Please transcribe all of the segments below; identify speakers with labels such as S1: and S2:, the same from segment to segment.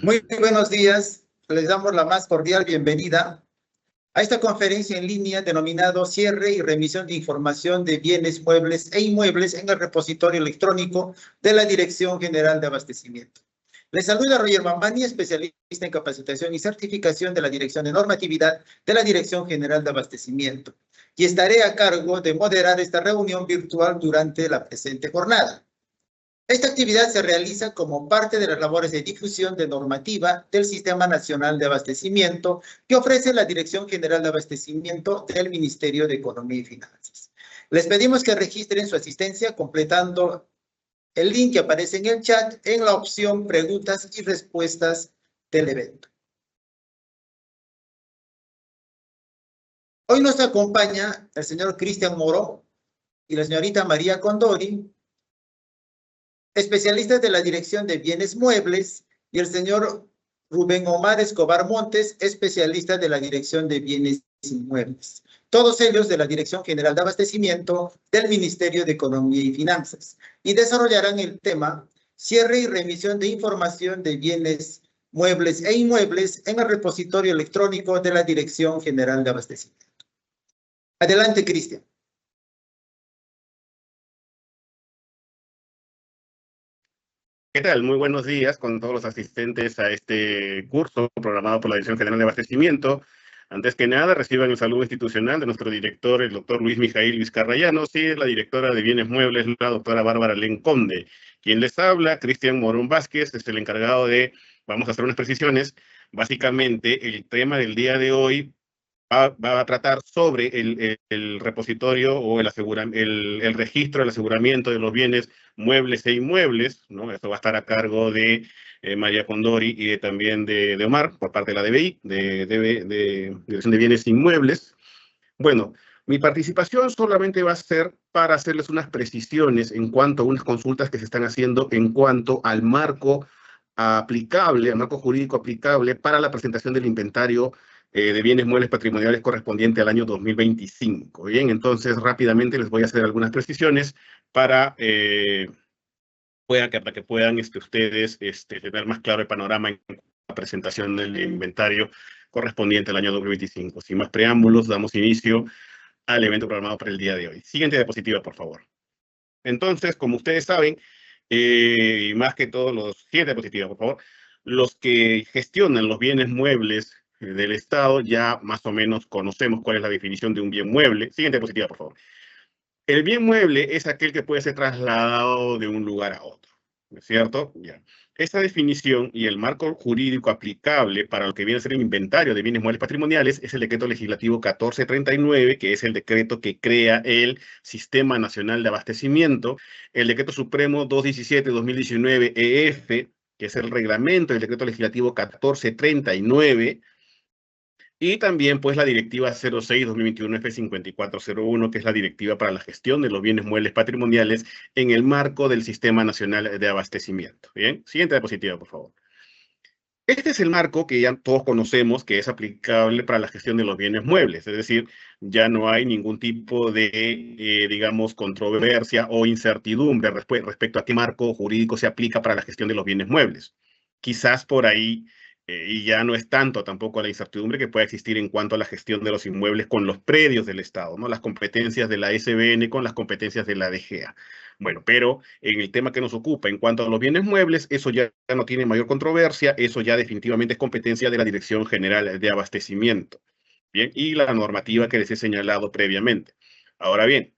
S1: Muy buenos días. Les damos la más cordial bienvenida a esta conferencia en línea denominado Cierre y remisión de información de bienes muebles e inmuebles en el repositorio electrónico de la Dirección General de Abastecimiento. Les saluda Roger Mambani, especialista en capacitación y certificación de la Dirección de Normatividad de la Dirección General de Abastecimiento, y estaré a cargo de moderar esta reunión virtual durante la presente jornada. Esta actividad se realiza como parte de las labores de difusión de normativa del Sistema Nacional de Abastecimiento que ofrece la Dirección General de Abastecimiento del Ministerio de Economía y Finanzas. Les pedimos que registren su asistencia completando el link que aparece en el chat en la opción Preguntas y Respuestas del evento. Hoy nos acompaña el señor Cristian Moro y la señorita María Condori, especialistas de la Dirección de Bienes Muebles, y el señor Rubén Omar Escobar Montes, especialista de la Dirección de Bienes Inmuebles. Todos ellos de la Dirección General de Abastecimiento del Ministerio de Economía y Finanzas, y desarrollarán el tema Cierre y remisión de información de bienes muebles e inmuebles en el repositorio electrónico de la Dirección General de Abastecimiento. Adelante, Cristian.
S2: ¿Qué tal? Muy buenos días con todos los asistentes a este curso programado por la Dirección General de Abastecimiento. Antes que nada, reciban el saludo institucional de nuestro director, el doctor Luis Mijail Vizcarrayanos, y la directora de Bienes Muebles, la doctora Bárbara Len Conde. Quien les habla, Cristian Morón Vázquez, es el encargado de, vamos a hacer unas precisiones. Básicamente, el tema del día de hoy va a tratar sobre el repositorio o el registro del aseguramiento de los bienes muebles e inmuebles, ¿no? Esto va a estar a cargo de María Condori y también de Omar, por parte de la DBI, de Dirección de Bienes Inmuebles. Bueno, mi participación solamente va a ser para hacerles unas precisiones en cuanto a unas consultas que se están haciendo en cuanto al marco aplicable, al marco jurídico aplicable para la presentación del inventario de bienes muebles patrimoniales correspondiente al año 2025. Bien, entonces rápidamente les voy a hacer algunas precisiones para, para que puedan ustedes tener más claro el panorama en la presentación del inventario correspondiente al año 2025. Sin más preámbulos, damos inicio al evento programado para el día de hoy. Siguiente diapositiva, por favor. Entonces, como ustedes saben, y más que todos los siguiente diapositiva, por favor, los que gestionan los bienes muebles del Estado ya más o menos conocemos cuál es la definición de un bien mueble. Siguiente diapositiva, por favor. El bien mueble es aquel que puede ser trasladado de un lugar a otro, ¿no es cierto? Ya. Esta definición y el marco jurídico aplicable para lo que viene a ser el inventario de bienes muebles patrimoniales es el decreto legislativo 1439, que es el decreto que crea el Sistema Nacional de Abastecimiento, el decreto supremo 217-2019 EF, que es el reglamento del decreto legislativo 1439, y también, pues, la directiva 06-2021-F5401, que es la directiva para la gestión de los bienes muebles patrimoniales en el marco del Sistema Nacional de Abastecimiento. Bien, siguiente diapositiva, por favor. Este es el marco que ya todos conocemos, que es aplicable para la gestión de los bienes muebles. Es decir, ya no hay ningún tipo de, digamos, controversia o incertidumbre respecto a qué marco jurídico se aplica para la gestión de los bienes muebles. Quizás por ahí y ya no es tanto tampoco la incertidumbre que pueda existir en cuanto a la gestión de los inmuebles con los predios del Estado, ¿no? Las competencias de la SBN con las competencias de la DGA. Bueno, pero en el tema que nos ocupa, en cuanto a los bienes muebles, eso ya no tiene mayor controversia, eso ya definitivamente es competencia de la Dirección General de Abastecimiento, ¿bien? Y la normativa que les he señalado previamente. Ahora bien,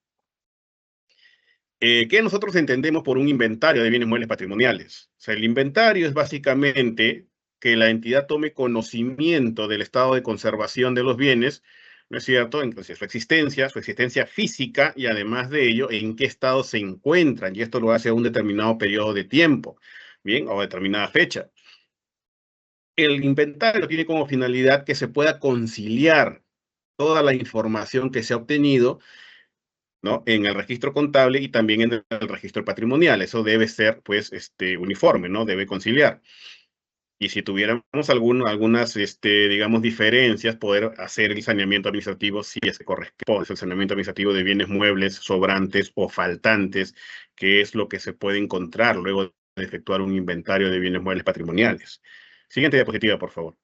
S2: ¿qué nosotros entendemos por un inventario de bienes muebles patrimoniales? O sea, el inventario es básicamente que la entidad tome conocimiento del estado de conservación de los bienes, ¿no es cierto? Entonces, su existencia física y además de ello, en qué estado se encuentran, y esto lo hace a un determinado periodo de tiempo, ¿bien? O a determinada fecha. El inventario tiene como finalidad que se pueda conciliar toda la información que se ha obtenido, ¿no? En el registro contable y también en el registro patrimonial. Eso debe ser, pues, uniforme, ¿no? Debe conciliar. Y si tuviéramos algunas, digamos, diferencias, poder hacer el saneamiento administrativo si es que corresponde, el saneamiento administrativo de bienes muebles sobrantes o faltantes, que es lo que se puede encontrar luego de efectuar un inventario de bienes muebles patrimoniales. Siguiente diapositiva, por favor.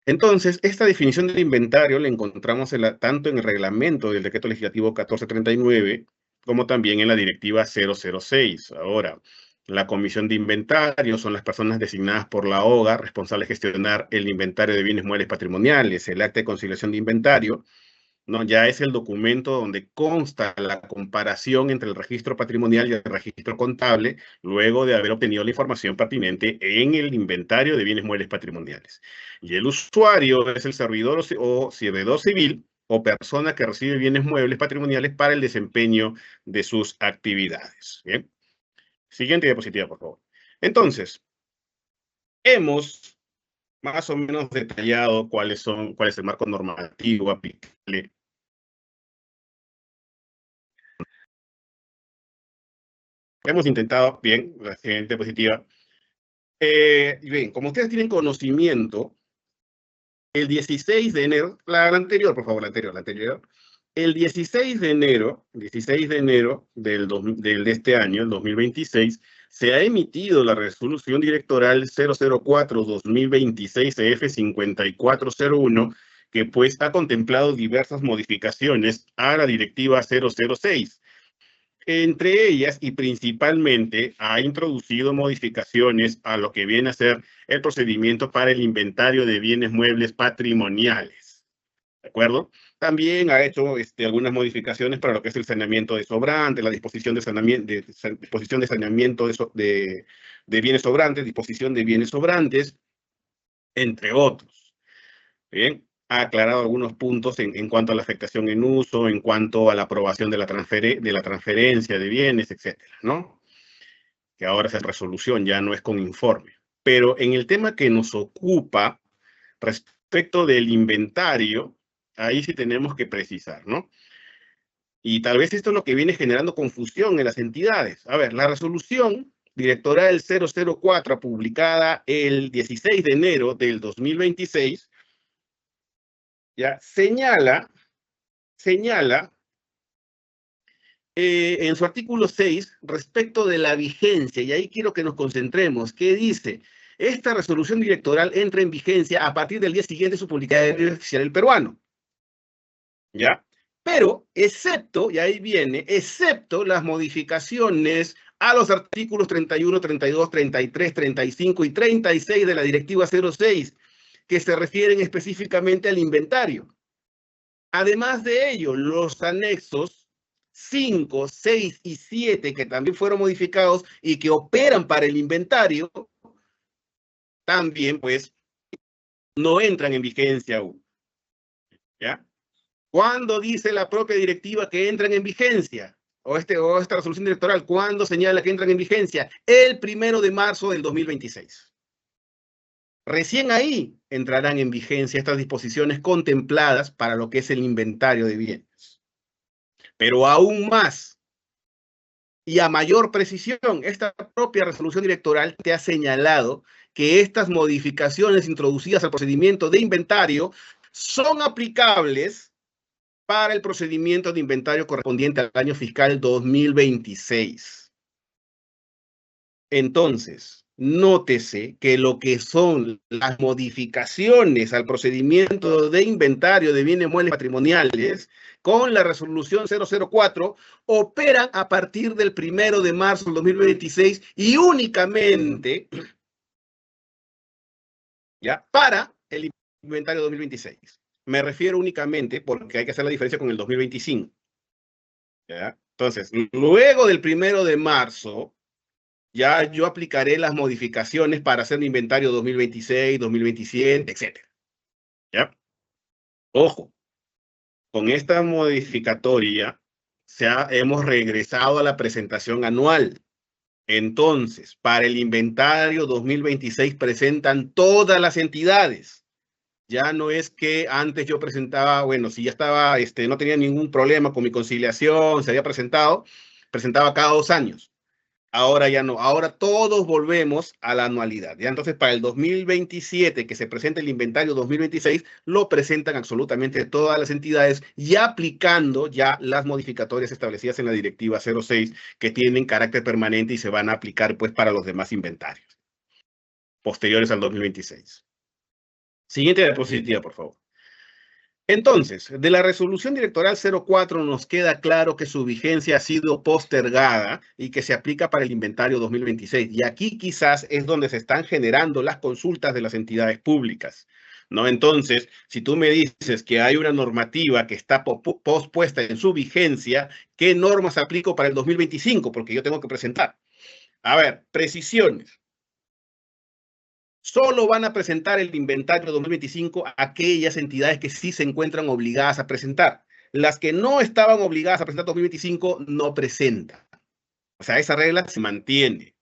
S2: Entonces, esta definición del inventario la encontramos tanto en el reglamento del Decreto Legislativo 1439 como también en la Directiva 006. Ahora, la Comisión de Inventario son las personas designadas por la OGA responsables de gestionar el inventario de bienes muebles patrimoniales. El acta de conciliación de inventario, ¿no? Ya es el documento donde consta la comparación entre el registro patrimonial y el registro contable, luego de haber obtenido la información pertinente en el inventario de bienes muebles patrimoniales. Y el usuario es el servidor o servidor civil o persona que recibe bienes muebles patrimoniales para el desempeño de sus actividades. ¿Bien? Siguiente diapositiva, por favor. Entonces, hemos más o menos detallado cuál es el marco normativo aplicable. Hemos intentado, bien, la siguiente diapositiva. Bien, como ustedes tienen conocimiento, el 16 de enero, la anterior, por favor, la anterior. El 16 de enero de este año, el 2026, se ha emitido la resolución directoral 004-2026-EF5401, que pues ha contemplado diversas modificaciones a la directiva 006. Entre ellas y principalmente ha introducido modificaciones a lo que viene a ser el procedimiento para el inventario de bienes muebles patrimoniales. ¿De acuerdo? También ha hecho algunas modificaciones para lo que es el saneamiento de sobrantes, la disposición de saneamiento, de bienes sobrantes, disposición de bienes sobrantes, entre otros. Bien, ha aclarado algunos puntos en cuanto a la afectación en uso, en cuanto a la aprobación de la transferencia de bienes, etcétera, ¿no? Que ahora es en resolución, ya no es con informe. Pero en el tema que nos ocupa, respecto del inventario, ahí sí tenemos que precisar, ¿no? Y tal vez esto es lo que viene generando confusión en las entidades. A ver, la resolución directoral 004, publicada el 16 de enero del 2026, ya señala en su artículo 6 respecto de la vigencia, y ahí quiero que nos concentremos, que dice: esta resolución directoral entra en vigencia a partir del día siguiente de su publicación en el Diario Oficial del Peruano. ¿Ya? Pero, excepto, y ahí viene, excepto las modificaciones a los artículos 31, 32, 33, 35 y 36 de la Directiva 06, que se refieren específicamente al inventario. Además de ello, los anexos 5, 6 y 7, que también fueron modificados y que operan para el inventario, también, pues, no entran en vigencia aún. ¿Ya? ¿Cuándo dice la propia directiva que entran en vigencia? O esta resolución directoral, ¿cuándo señala que entran en vigencia? El 1 de marzo del 2026. Recién ahí entrarán en vigencia estas disposiciones contempladas para lo que es el inventario de bienes. Pero aún más y a mayor precisión, esta propia resolución directoral te ha señalado que estas modificaciones introducidas al procedimiento de inventario son aplicables para el procedimiento de inventario correspondiente al año fiscal 2026. Entonces, nótese que lo que son las modificaciones al procedimiento de inventario de bienes muebles patrimoniales con la resolución 004 operan a partir del 1 de marzo del 2026 y únicamente ¿ya? Para el inventario 2026. Me refiero únicamente porque hay que hacer la diferencia con el 2025. ¿Ya? Entonces, luego del 1 de marzo, ya yo aplicaré las modificaciones para hacer el inventario 2026, 2027, etc. ¿Ya? Ojo, con esta modificatoria hemos regresado a la presentación anual. Entonces, para el inventario 2026 presentan todas las entidades. Ya no es que antes yo presentaba, bueno, si ya estaba, no tenía ningún problema con mi conciliación, se había presentado, presentaba cada 2 años. Ahora ya no, ahora todos volvemos a la anualidad. ¿Ya? Entonces, para el 2027, que se presente el inventario 2026, lo presentan absolutamente todas las entidades, ya aplicando ya las modificatorias establecidas en la Directiva 06, que tienen carácter permanente y se van a aplicar pues para los demás inventarios posteriores al 2026. Siguiente diapositiva, por favor. Entonces, de la resolución directoral 04 nos queda claro que su vigencia ha sido postergada y que se aplica para el inventario 2026. Y aquí quizás es donde se están generando las consultas de las entidades públicas, ¿no? Entonces, si tú me dices que hay una normativa que está pospuesta en su vigencia, ¿qué normas aplico para el 2025? Porque yo tengo que presentar. A ver, precisiones. Solo van a presentar el inventario 2025 aquellas entidades que sí se encuentran obligadas a presentar. Las que no estaban obligadas a presentar 2025 no presentan. O sea, esa regla se mantiene.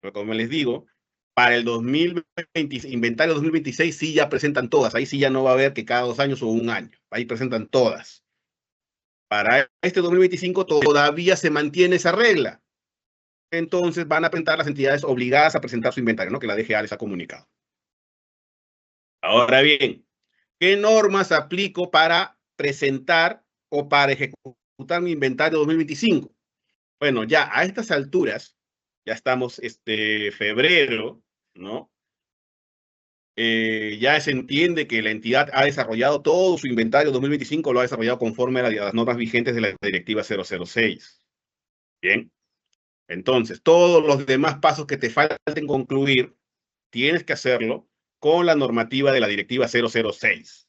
S2: Pero como les digo, para el 2020, inventario 2026 sí ya presentan todas. Ahí sí ya no va a haber que cada 2 años o 1 año. Ahí presentan todas. Para este 2025 todavía se mantiene esa regla. Entonces van a presentar las entidades obligadas a presentar su inventario, ¿no? Que la DGA les ha comunicado. Ahora bien, ¿qué normas aplico para presentar o para ejecutar mi inventario 2025? Bueno, ya a estas alturas, ya estamos febrero, ¿no? Ya se entiende que la entidad ha desarrollado todo su inventario 2025, lo ha desarrollado conforme a las normas vigentes de la Directiva 006. Bien. Entonces, todos los demás pasos que te falten concluir, tienes que hacerlo con la normativa de la Directiva 006,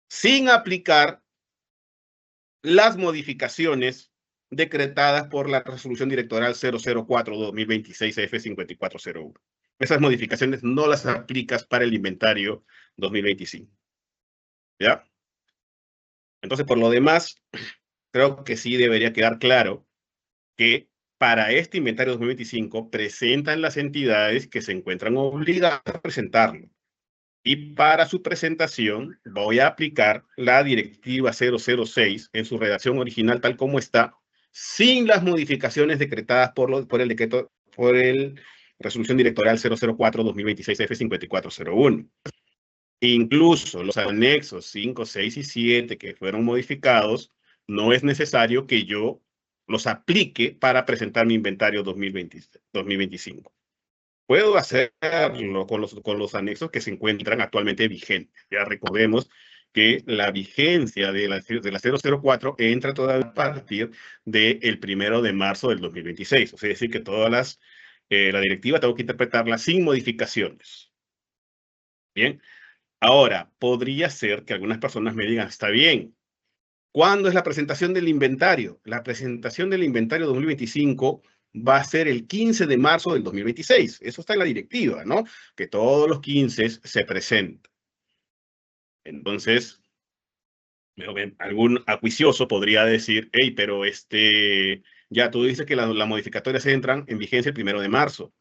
S2: sin aplicar las modificaciones decretadas por la Resolución Directoral 004-2026-F5401. Esas modificaciones no las aplicas para el inventario 2025. ¿Ya? Entonces, por lo demás, creo que sí debería quedar claro que para este inventario 2025 presentan las entidades que se encuentran obligadas a presentarlo. Y para su presentación voy a aplicar la Directiva 006 en su redacción original tal como está, sin las modificaciones decretadas por el decreto, por el Resolución Directoral 004-2026-F5401. Incluso los anexos 5, 6 y 7 que fueron modificados, no es necesario que yo los aplique para presentar mi inventario 2025. Puedo hacerlo con los anexos que se encuentran actualmente vigentes. Ya recordemos que la vigencia de la 004 entra todavía a partir del 1 de marzo del 2026. O sea, es decir, que todas la directiva tengo que interpretarla sin modificaciones. Bien. Ahora, podría ser que algunas personas me digan, está bien, ¿cuándo es la presentación del inventario? La presentación del inventario 2025 va a ser el 15 de marzo del 2026. Eso está en la directiva, ¿no? Que todos los 15 se presentan. Entonces, algún acuicioso podría decir, hey, pero ya tú dices que las modificatorias entran en vigencia el 1 de marzo.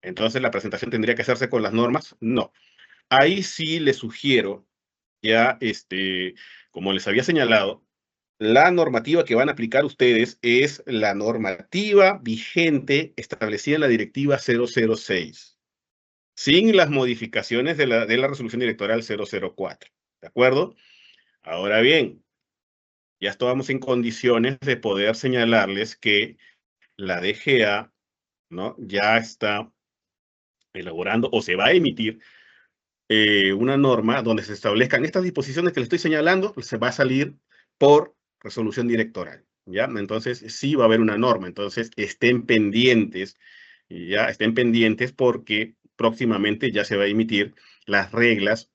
S2: Entonces, ¿la presentación tendría que hacerse con las normas? No. Ahí sí les sugiero, ya, como les había señalado, la normativa que van a aplicar ustedes es la normativa vigente establecida en la Directiva 006, sin las modificaciones de la Resolución Directoral 004. ¿De acuerdo? Ahora bien, ya estábamos en condiciones de poder señalarles que la DGA, ¿no? Ya está elaborando o se va a emitir una norma donde se establezcan estas disposiciones que le estoy señalando, se va a salir por resolución directoral, ¿ya? Entonces, sí va a haber una norma. Entonces, estén pendientes, ya estén pendientes porque próximamente ya se va a emitir las reglas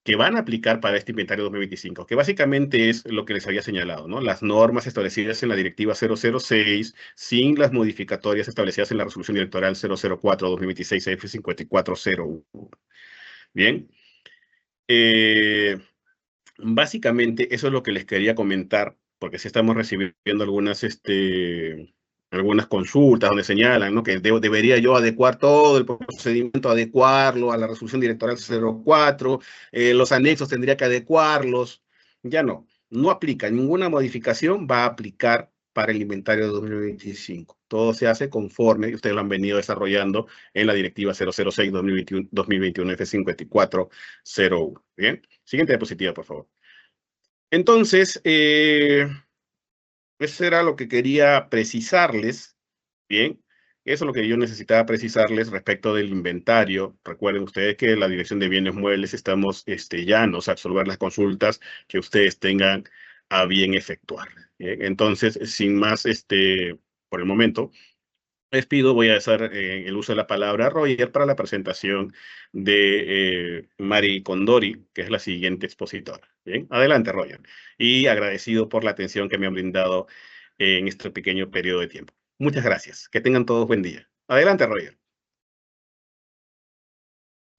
S2: que van a aplicar para este inventario 2025, que básicamente es lo que les había señalado, ¿no? Las normas establecidas en la Directiva 006, sin las modificatorias establecidas en la Resolución Directoral 004-2026-F5401. Bien. Básicamente eso es lo que les quería comentar, porque sí estamos recibiendo algunas consultas donde señalan, ¿no? Que debería yo adecuar todo el procedimiento, adecuarlo a la resolución directoral 04, los anexos tendría que adecuarlos. Ya no aplica, ninguna modificación va a aplicar para el inventario de 2025. Todo se hace conforme, y ustedes lo han venido desarrollando en la Directiva 006-2021-F5401. Bien, siguiente diapositiva, por favor. Entonces, eso era lo que quería precisarles, bien. Eso es lo que yo necesitaba precisarles respecto del inventario. Recuerden ustedes que la Dirección de Bienes Muebles estamos llanos a absolver las consultas que ustedes tengan a bien efectuar. Bien, entonces, sin más, por el momento, les pido, voy a hacer el uso de la palabra a Roger para la presentación de Mari Condori, que es la siguiente expositora. Bien, adelante, Roger. Y agradecido por la atención que me han brindado en este pequeño periodo de tiempo. Muchas gracias. Que tengan todos buen día. Adelante, Roger.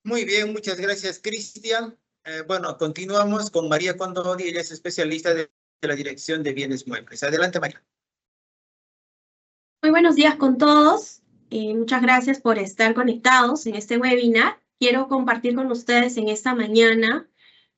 S1: Muy bien, muchas gracias, Cristian. Bueno, continuamos con María Condori, ella es especialista de la Dirección de Bienes Muebles. Adelante, María.
S3: Muy buenos días con todos. Muchas gracias por estar conectados en este webinar. Quiero compartir con ustedes en esta mañana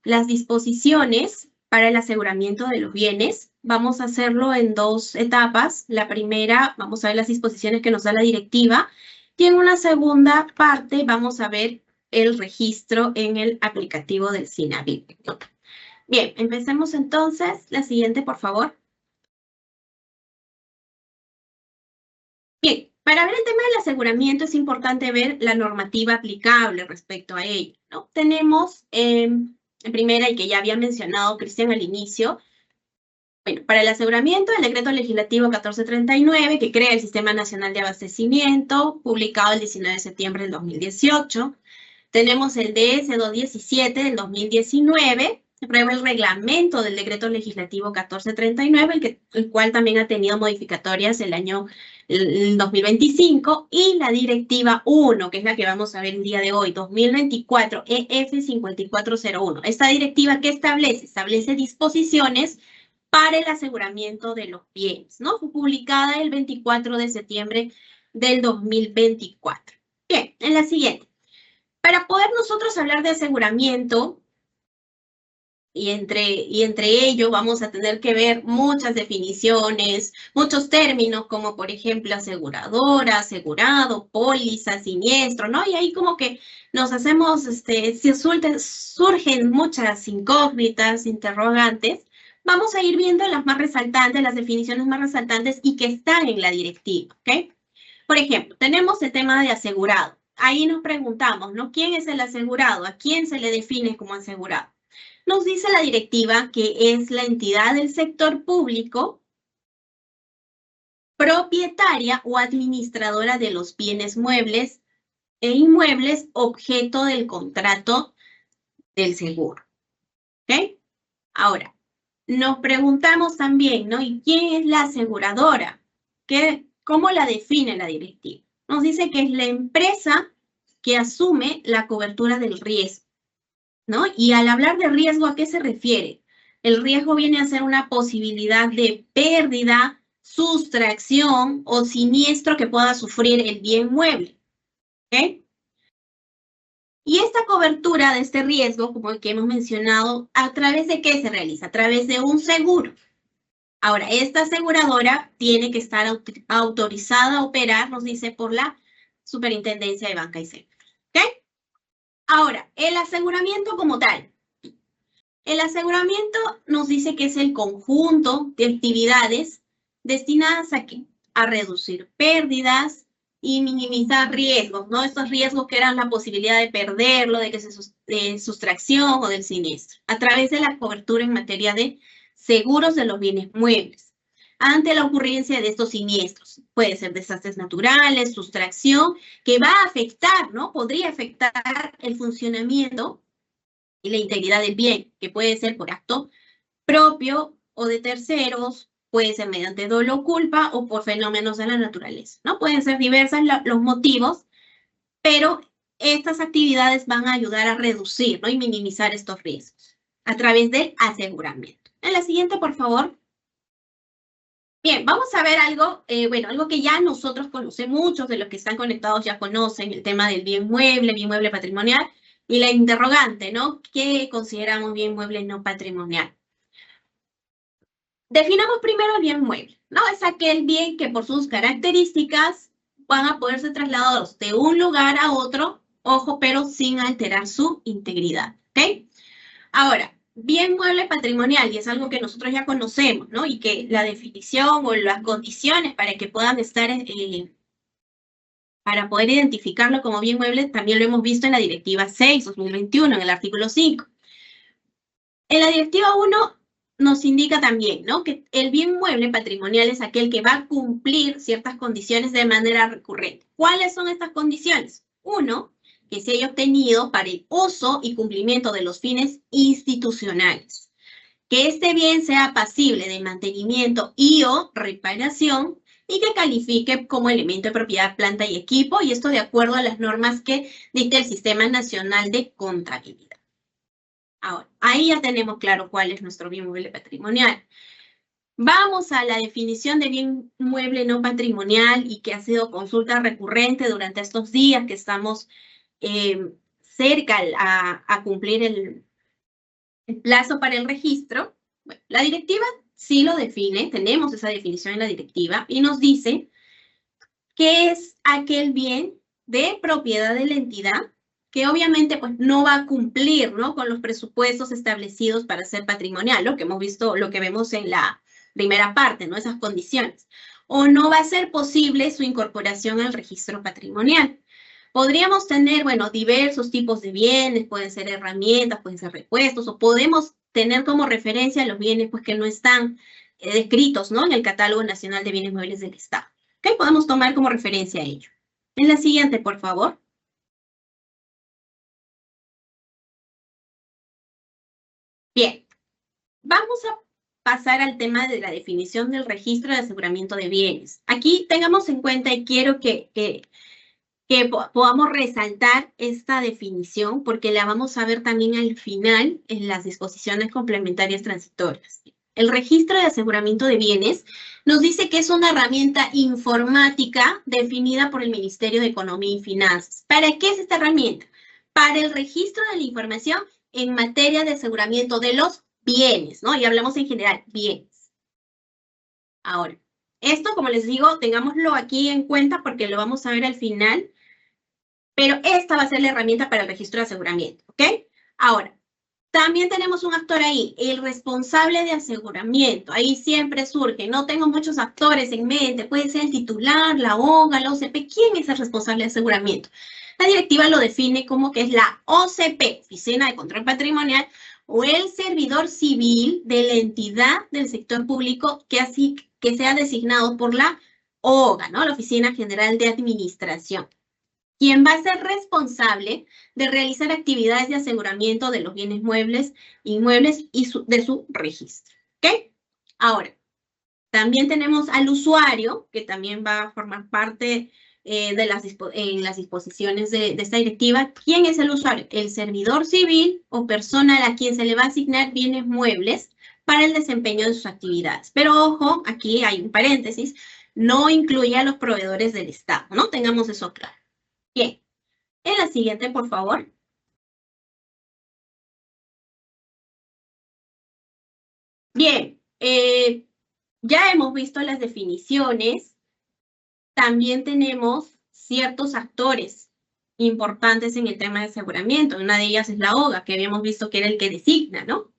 S3: las disposiciones para el aseguramiento de los bienes. Vamos a hacerlo en dos etapas. La primera, vamos a ver las disposiciones que nos da la directiva, y en una segunda parte vamos a ver el registro en el aplicativo del SINAVIP. Bien, empecemos entonces. La siguiente, por favor. Bien, para ver el tema del aseguramiento es importante ver la normativa aplicable respecto a ello, ¿no? Tenemos en primera, y que ya había mencionado Cristian al inicio, bueno, para el aseguramiento, el decreto legislativo 1439, que crea el Sistema Nacional de Abastecimiento, publicado el 19 de septiembre del 2018. Tenemos el DS 217 del 2019, que prueba el reglamento del decreto legislativo 1439, el cual también ha tenido modificatorias el 2025, y la directiva 1, que es la que vamos a ver el día de hoy, 2024 EF 5401. Esta directiva, ¿qué establece? Establece disposiciones para el aseguramiento de los bienes, ¿no? Fue publicada el 24 de septiembre del 2024. Bien, en la siguiente. Para poder nosotros hablar de aseguramiento, y entre ello vamos a tener que ver muchas definiciones, muchos términos, como por ejemplo aseguradora, asegurado, póliza, siniestro, ¿no? Y ahí como que nos hacemos, surgen muchas incógnitas, interrogantes. Vamos a ir viendo las más resaltantes, las definiciones más resaltantes y que están en la directiva, ¿ok? Por ejemplo, tenemos el tema de asegurado. Ahí nos preguntamos, ¿no? ¿Quién es el asegurado? ¿A quién se le define como asegurado? Nos dice la directiva que es la entidad del sector público propietaria o administradora de los bienes muebles e inmuebles objeto del contrato del seguro. ¿Ok? Ahora, nos preguntamos también, ¿no? ¿Y quién es la aseguradora? ¿Cómo la define la directiva? Nos dice que es la empresa que asume la cobertura del riesgo, ¿no? Y al hablar de riesgo, ¿a qué se refiere? El riesgo viene a ser una posibilidad de pérdida, sustracción o siniestro que pueda sufrir el bien mueble, ¿ok? Y esta cobertura de este riesgo, como el que hemos mencionado, ¿a través de qué se realiza? A través de un seguro. Ahora, esta aseguradora tiene que estar autorizada a operar, nos dice, por la Superintendencia de Banca y Seguros, ¿ok? Ahora, el aseguramiento como tal. El aseguramiento nos dice que es el conjunto de actividades destinadas a reducir pérdidas y minimizar riesgos, ¿no? Estos riesgos que eran la posibilidad de perderlo, de sustracción o del siniestro, a través de la cobertura en materia de seguros de los bienes muebles. Ante la ocurrencia de estos siniestros, puede ser desastres naturales, sustracción, que va a afectar, ¿no? Podría afectar el funcionamiento y la integridad del bien, que puede ser por acto propio o de terceros, puede ser mediante dolo o culpa o por fenómenos de la naturaleza, ¿no? Pueden ser diversos los motivos, pero estas actividades van a ayudar a reducir, ¿no? Y minimizar estos riesgos a través del aseguramiento. En la siguiente, por favor. Bien, vamos a ver algo, algo que ya nosotros conocemos, muchos de los que están conectados ya conocen, el tema del bien mueble patrimonial, y la interrogante, ¿no? ¿Qué consideramos bien mueble no patrimonial? Definamos primero el bien mueble, ¿no? Es aquel bien que por sus características van a poder ser trasladados de un lugar a otro, ojo, pero sin alterar su integridad, ¿ok? Ahora, bien mueble patrimonial, y es algo que nosotros ya conocemos, ¿no? Y que la definición o las condiciones para que puedan estar, para poder identificarlo como bien mueble, también lo hemos visto en la Directiva 6/2021, en el artículo 5. En la Directiva 1 nos indica también, ¿no? Que el bien mueble patrimonial es aquel que va a cumplir ciertas condiciones de manera recurrente. ¿Cuáles son estas condiciones? Uno, que se haya obtenido para el uso y cumplimiento de los fines institucionales. Que este bien sea pasible de mantenimiento y o reparación y que califique como elemento de propiedad, planta y equipo, y esto de acuerdo a las normas que dicta el Sistema Nacional de Contabilidad. Ahora, ahí ya tenemos claro cuál es nuestro bien mueble patrimonial. Vamos a la definición de bien mueble no patrimonial y que ha sido consulta recurrente durante estos días que estamos cerca a cumplir el plazo para el registro. Bueno, la directiva sí lo define, tenemos esa definición en la directiva y nos dice que es aquel bien de propiedad de la entidad que obviamente pues no va a cumplir, ¿no? Con los presupuestos establecidos para ser patrimonial, lo que hemos visto, lo que vemos en la primera parte, ¿no? Esas condiciones. O no va a ser posible su incorporación al registro patrimonial. Podríamos tener, bueno, diversos tipos de bienes, pueden ser herramientas, pueden ser repuestos, o podemos tener como referencia los bienes pues que no están descritos, ¿no? En el Catálogo Nacional de Bienes Muebles del Estado. ¿Ok? Podemos tomar como referencia ello. En la siguiente, por favor. Bien, vamos a pasar al tema de la definición del registro de aseguramiento de bienes. Aquí tengamos en cuenta y quiero que podamos resaltar esta definición porque la vamos a ver también al final en las disposiciones complementarias transitorias. El registro de aseguramiento de bienes nos dice que es una herramienta informática definida por el Ministerio de Economía y Finanzas. ¿Para qué es esta herramienta? Para el registro de la información en materia de aseguramiento de los bienes, ¿no? Y hablamos en general, bienes. Ahora, esto, como les digo, tengámoslo aquí en cuenta porque lo vamos a ver al final, pero esta va a ser la herramienta para el registro de aseguramiento, ¿ok? Ahora, también tenemos un actor ahí, el responsable de aseguramiento. Ahí siempre surge, no tengo muchos actores en mente, puede ser el titular, la ONGA, la OCP. ¿Quién es el responsable de aseguramiento? La directiva lo define como que es la OCP, Oficina de Control Patrimonial, o el servidor civil de la entidad del sector público que sea designado por la OGA, ¿no? La Oficina General de Administración, quien va a ser responsable de realizar actividades de aseguramiento de los bienes muebles, inmuebles y de su registro. ¿Ok? Ahora, también tenemos al usuario, que también va a formar parte en las disposiciones de esta directiva. ¿Quién es el usuario? El servidor civil o persona a quien se le va a asignar bienes muebles para el desempeño de sus actividades. Pero ojo, aquí hay un paréntesis, no incluye a los proveedores del Estado, ¿no? Tengamos eso claro. Bien, en la siguiente, por favor. Bien, ya hemos visto las definiciones. También tenemos ciertos actores importantes en el tema de aseguramiento. Una de ellas es la OGA, que habíamos visto que era el que designa, ¿no?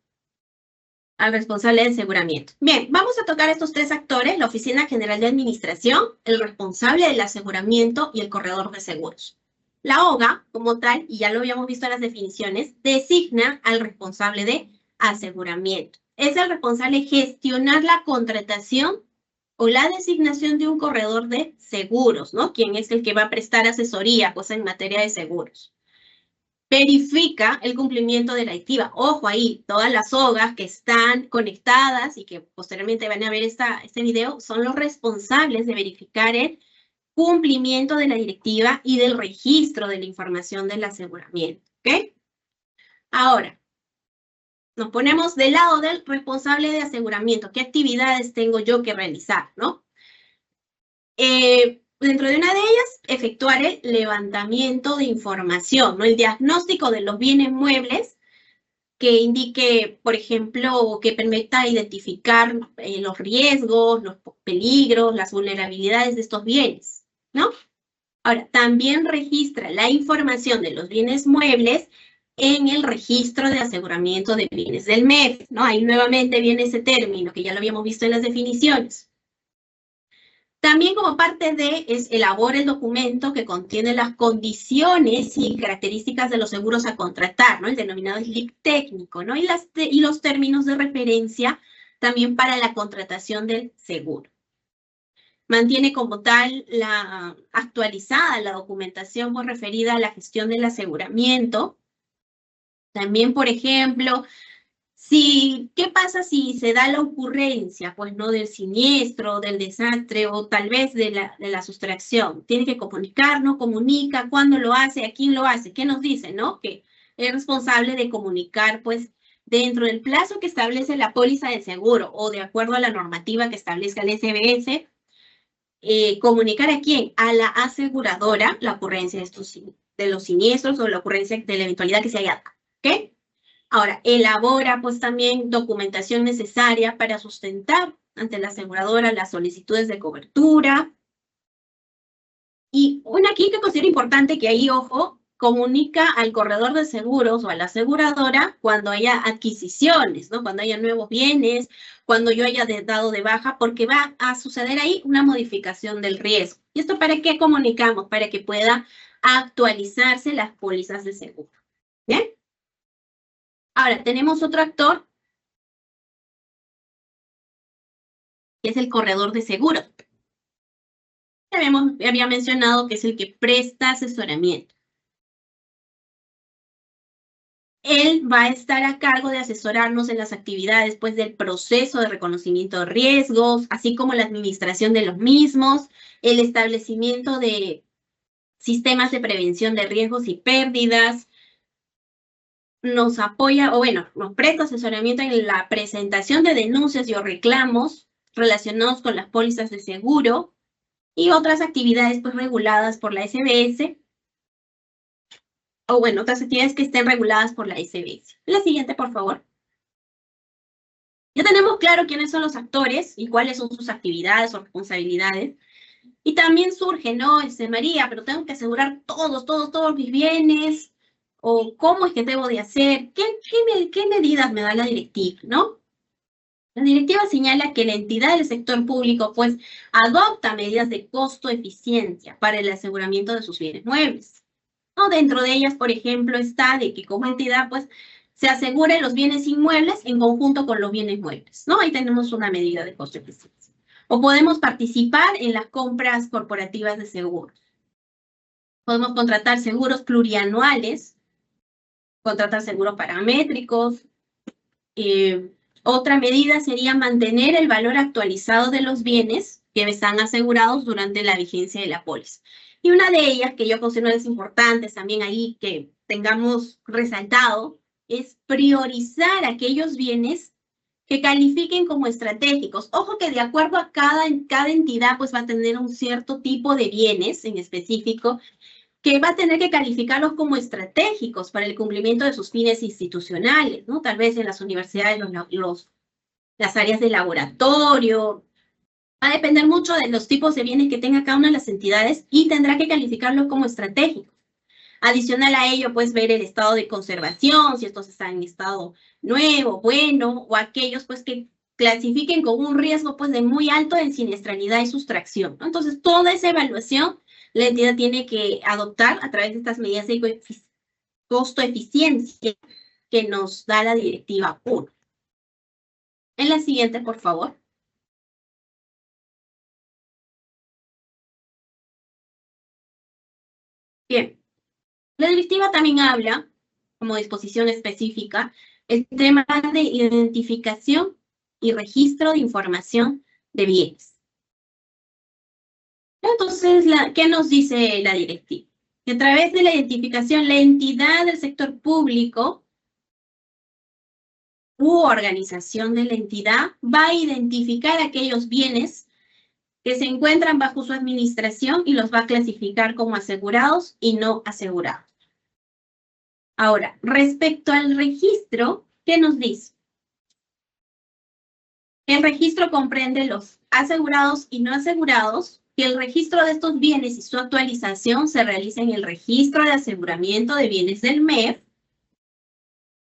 S3: Al responsable de aseguramiento. Bien, vamos a tocar estos tres actores, la Oficina General de Administración, el responsable del aseguramiento y el corredor de seguros. La OGA, como tal, y ya lo habíamos visto en las definiciones, designa al responsable de aseguramiento. Es el responsable de gestionar la contratación o la designación de un corredor de seguros, ¿no? Quien es el que va a prestar asesoría, pues, en materia de seguros. Verifica el cumplimiento de la directiva. Ojo ahí, todas las OGAs que están conectadas y que posteriormente van a ver este video son los responsables de verificar el cumplimiento de la directiva y del registro de la información del aseguramiento, ¿ok? Ahora, nos ponemos del lado del responsable de aseguramiento. ¿Qué actividades tengo yo que realizar, no? Dentro de una de ellas, efectuar el levantamiento de información, ¿no? El diagnóstico de los bienes muebles que indique, por ejemplo, o que permita identificar los riesgos, los peligros, las vulnerabilidades de estos bienes, ¿no? Ahora, también registra la información de los bienes muebles en el registro de aseguramiento de bienes del MEF, ¿no? Ahí nuevamente viene ese término que ya lo habíamos visto en las definiciones. También como parte de, elabora el documento que contiene las condiciones y características de los seguros a contratar, ¿no? El denominado slip técnico, ¿no? Y los términos de referencia también para la contratación del seguro. Mantiene como tal actualizada la documentación referida a la gestión del aseguramiento. También, por ejemplo, ¿qué pasa si se da la ocurrencia, pues, ¿no? Del siniestro, del desastre o tal vez de la sustracción? Tiene que comunicar, ¿no? Comunica, ¿cuándo lo hace? ¿A quién lo hace? ¿Qué nos dice, no? Que es responsable de comunicar, pues, dentro del plazo que establece la póliza de seguro o de acuerdo a la normativa que establezca el SBS, comunicar ¿a quién? A la aseguradora la ocurrencia de los siniestros o la ocurrencia de la eventualidad que se haya dado, ¿ok? Ahora, elabora pues también documentación necesaria para sustentar ante la aseguradora las solicitudes de cobertura. Y una aquí que considero importante que ahí, ojo, comunica al corredor de seguros o a la aseguradora cuando haya adquisiciones, ¿no? Cuando haya nuevos bienes, cuando yo haya dado de baja, porque va a suceder ahí una modificación del riesgo. ¿Y esto para qué comunicamos? Para que pueda actualizarse las pólizas de seguro. ¿Bien? Ahora, tenemos otro actor, que es el corredor de seguros. Había mencionado que es el que presta asesoramiento. Él va a estar a cargo de asesorarnos en las actividades pues, del proceso de reconocimiento de riesgos, así como la administración de los mismos, el establecimiento de sistemas de prevención de riesgos y pérdidas, nos apoya, o bueno, nos presta asesoramiento en la presentación de denuncias y o reclamos relacionados con las pólizas de seguro y otras actividades pues, reguladas por la SBS, o bueno, otras actividades que estén reguladas por la SBS. La siguiente, por favor. Ya tenemos claro quiénes son los actores y cuáles son sus actividades o responsabilidades. Y también surge, ¿no? María, pero tengo que asegurar todos mis bienes, o cómo es que debo de hacer, qué medidas me da la directiva, ¿no? La directiva señala que la entidad del sector público, pues, adopta medidas de costo-eficiencia para el aseguramiento de sus bienes muebles. ¿No? Dentro de ellas, por ejemplo, está de que como entidad, pues, se aseguren los bienes inmuebles en conjunto con los bienes muebles, ¿no? Ahí tenemos una medida de costo-eficiencia. O podemos participar en las compras corporativas de seguros. Podemos contratar seguros plurianuales, contratar seguros paramétricos. Otra medida sería mantener el valor actualizado de los bienes que están asegurados durante la vigencia de la póliza. Y una de ellas, que yo considero es importante también ahí que tengamos resaltado, es priorizar aquellos bienes que califiquen como estratégicos. Ojo que de acuerdo a cada entidad, pues va a tener un cierto tipo de bienes en específico que va a tener que calificarlos como estratégicos para el cumplimiento de sus fines institucionales, ¿no? Tal vez en las universidades, las áreas de laboratorio. Va a depender mucho de los tipos de bienes que tenga cada una de las entidades y tendrá que calificarlos como estratégicos. Adicional a ello, pues ver el estado de conservación, si estos están en estado nuevo, bueno, o aquellos pues que clasifiquen con un riesgo pues de muy alto en siniestralidad y sustracción, ¿no? Entonces, toda esa evaluación la entidad tiene que adoptar a través de estas medidas de costo-eficiencia que nos da la directiva 1. En la siguiente, por favor. Bien. La directiva también habla, como disposición específica, el tema de identificación y registro de información de bienes. Entonces, ¿qué nos dice la directiva? Que a través de la identificación, la entidad del sector público u organización de la entidad va a identificar aquellos bienes que se encuentran bajo su administración y los va a clasificar como asegurados y no asegurados. Ahora, respecto al registro, ¿qué nos dice? El registro comprende los asegurados y no asegurados, que el registro de estos bienes y su actualización se realiza en el registro de aseguramiento de bienes del MEF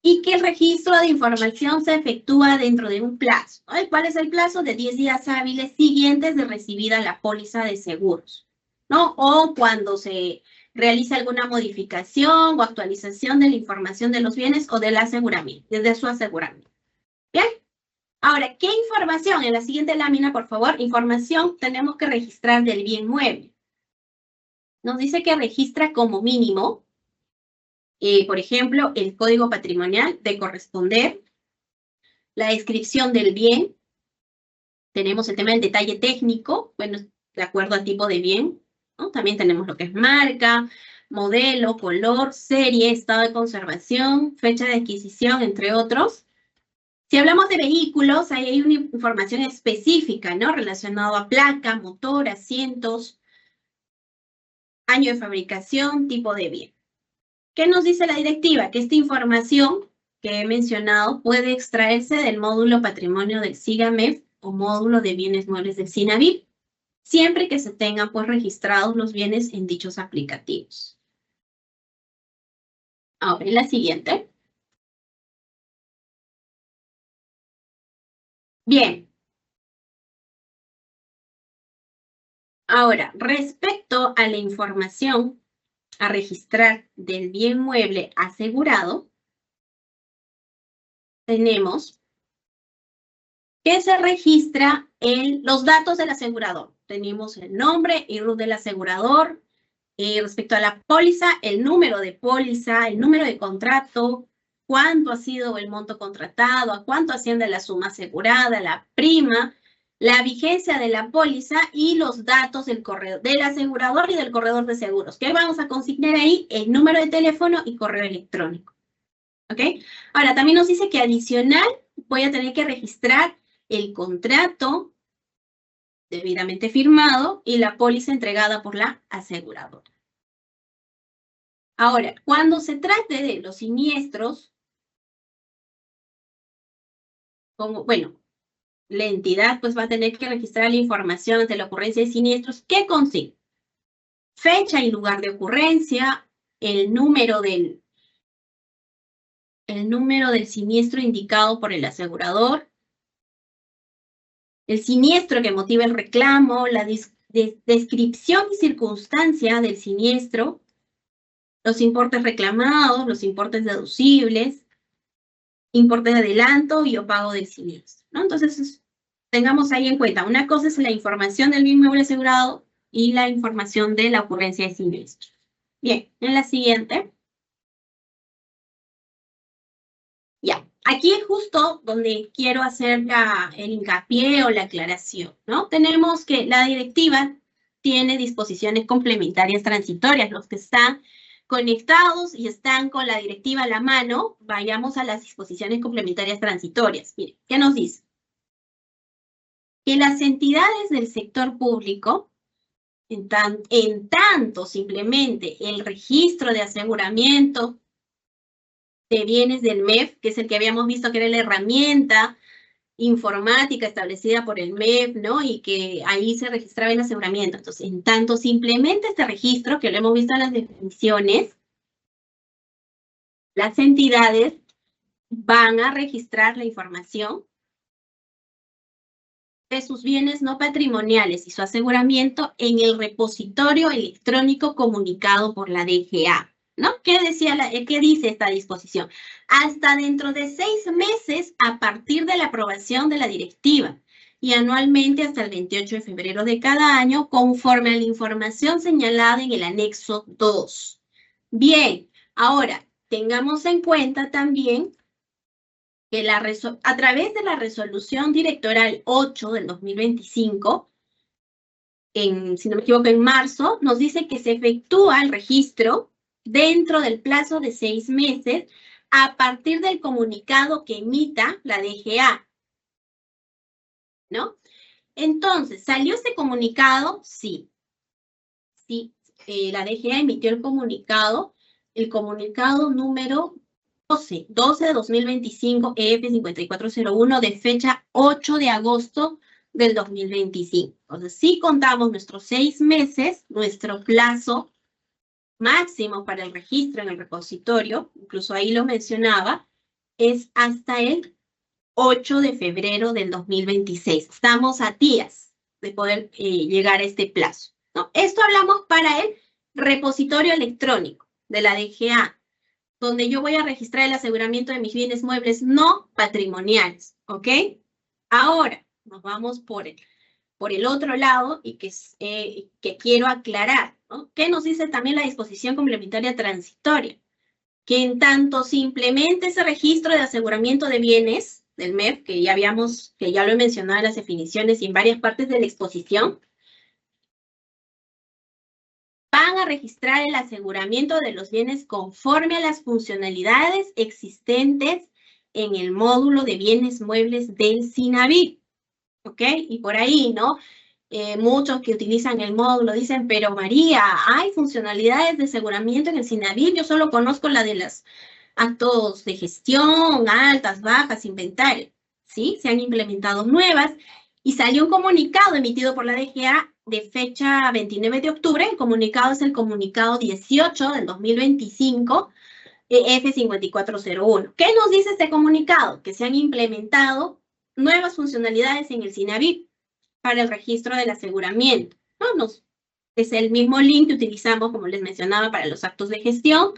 S3: y que el registro de información se efectúa dentro de un plazo. ¿No? ¿Cuál es el plazo? De 10 días hábiles siguientes de recibida la póliza de seguros, ¿no? O cuando se realiza alguna modificación o actualización de la información de los bienes o del aseguramiento, desde su aseguramiento. ¿Bien? Ahora, ¿qué información? En la siguiente lámina, por favor, información tenemos que registrar del bien mueble. Nos dice que registra como mínimo, por ejemplo, el código patrimonial de corresponder, la descripción del bien, tenemos el tema del detalle técnico, bueno, de acuerdo al tipo de bien, ¿no? También tenemos lo que es marca, modelo, color, serie, estado de conservación, fecha de adquisición, entre otros. Si hablamos de vehículos, ahí hay una información específica, ¿no? Relacionado a placa, motor, asientos, año de fabricación, tipo de bien. ¿Qué nos dice la directiva? Que esta información que he mencionado puede extraerse del módulo patrimonio del SIGAMEF o módulo de bienes muebles del SINAVIP, siempre que se tengan pues registrados los bienes en dichos aplicativos. Ahora, la siguiente. Bien. Ahora, respecto a la información a registrar del bien mueble asegurado, tenemos que se registra los datos del asegurador. Tenemos el nombre y RUT del asegurador. Respecto a la póliza, el número de póliza, el número de contrato, cuánto ha sido el monto contratado, a cuánto asciende la suma asegurada, la prima, la vigencia de la póliza y los datos del asegurador y del corredor de seguros. ¿Qué vamos a consignar ahí? El número de teléfono y correo electrónico. ¿Ok? Ahora, también nos dice que adicional voy a tener que registrar el contrato debidamente firmado y la póliza entregada por la aseguradora. Ahora, cuando se trate de los siniestros, la entidad pues va a tener que registrar la información ante la ocurrencia de siniestros. ¿Qué consigue? Fecha y lugar de ocurrencia, el número del siniestro indicado por el asegurador, el siniestro que motiva el reclamo, la descripción y circunstancia del siniestro, los importes reclamados, los importes deducibles, importe de adelanto y o pago del siniestro, ¿no? Entonces, tengamos ahí en cuenta, una cosa es la información del bien mueble asegurado y la información de la ocurrencia de siniestro. Bien, en la siguiente. Ya, aquí es justo donde quiero hacer el hincapié o la aclaración, ¿no? Tenemos que la directiva tiene disposiciones complementarias transitorias, los que están conectados y están con la directiva a la mano, vayamos a las disposiciones complementarias transitorias. Miren, ¿qué nos dice? Que las entidades del sector público, en tanto simplemente el registro de aseguramiento de bienes del MEF, que es el que habíamos visto que era la herramienta informática establecida por el MEF, ¿no? Y que ahí se registraba el aseguramiento. Entonces, en tanto simplemente este registro, que lo hemos visto en las definiciones, las entidades van a registrar la información de sus bienes no patrimoniales y su aseguramiento en el repositorio electrónico comunicado por la DGA, ¿no? ¿Qué dice esta disposición? Hasta dentro de 6 meses a partir de la aprobación de la directiva y anualmente hasta el 28 de febrero de cada año conforme a la información señalada en el anexo 2. Bien, ahora tengamos en cuenta también que a través de la resolución directoral 8 del 2025, si no me equivoco, en marzo, nos dice que se efectúa el registro dentro del plazo de 6 meses a partir del comunicado que emita la DGA, ¿no? Entonces, ¿salió este comunicado? Sí. Sí, la DGA emitió el comunicado el comunicado número 12 de 2025, EF5401, de fecha 8 de agosto del 2025. Entonces, si contamos nuestros 6 meses, nuestro plazo máximo para el registro en el repositorio, incluso ahí lo mencionaba, es hasta el 8 de febrero del 2026. Estamos a días de poder llegar a este plazo, ¿no? Esto hablamos para el repositorio electrónico de la DGA, donde yo voy a registrar el aseguramiento de mis bienes muebles no patrimoniales, ¿ok? Ahora, nos vamos por el otro lado y que quiero aclarar, ¿no? ¿Qué nos dice también la disposición complementaria transitoria? Que en tanto se implemente ese registro de aseguramiento de bienes del MEF, que ya lo he mencionado en las definiciones y en varias partes de la exposición, van a registrar el aseguramiento de los bienes conforme a las funcionalidades existentes en el módulo de bienes muebles del SINAVIP, ¿ok? Y por ahí, ¿no? Muchos que utilizan el módulo dicen, pero María, hay funcionalidades de aseguramiento en el SINAVIP, yo solo conozco la de los actos de gestión, altas, bajas, inventario, ¿sí? Se han implementado nuevas y salió un comunicado emitido por la DGA de fecha 29 de octubre, el comunicado es el comunicado 18 del 2025, F5401. ¿Qué nos dice este comunicado? Que se han implementado nuevas funcionalidades en el SINAVIP para el registro del aseguramiento. Es el mismo link que utilizamos, como les mencionaba, para los actos de gestión,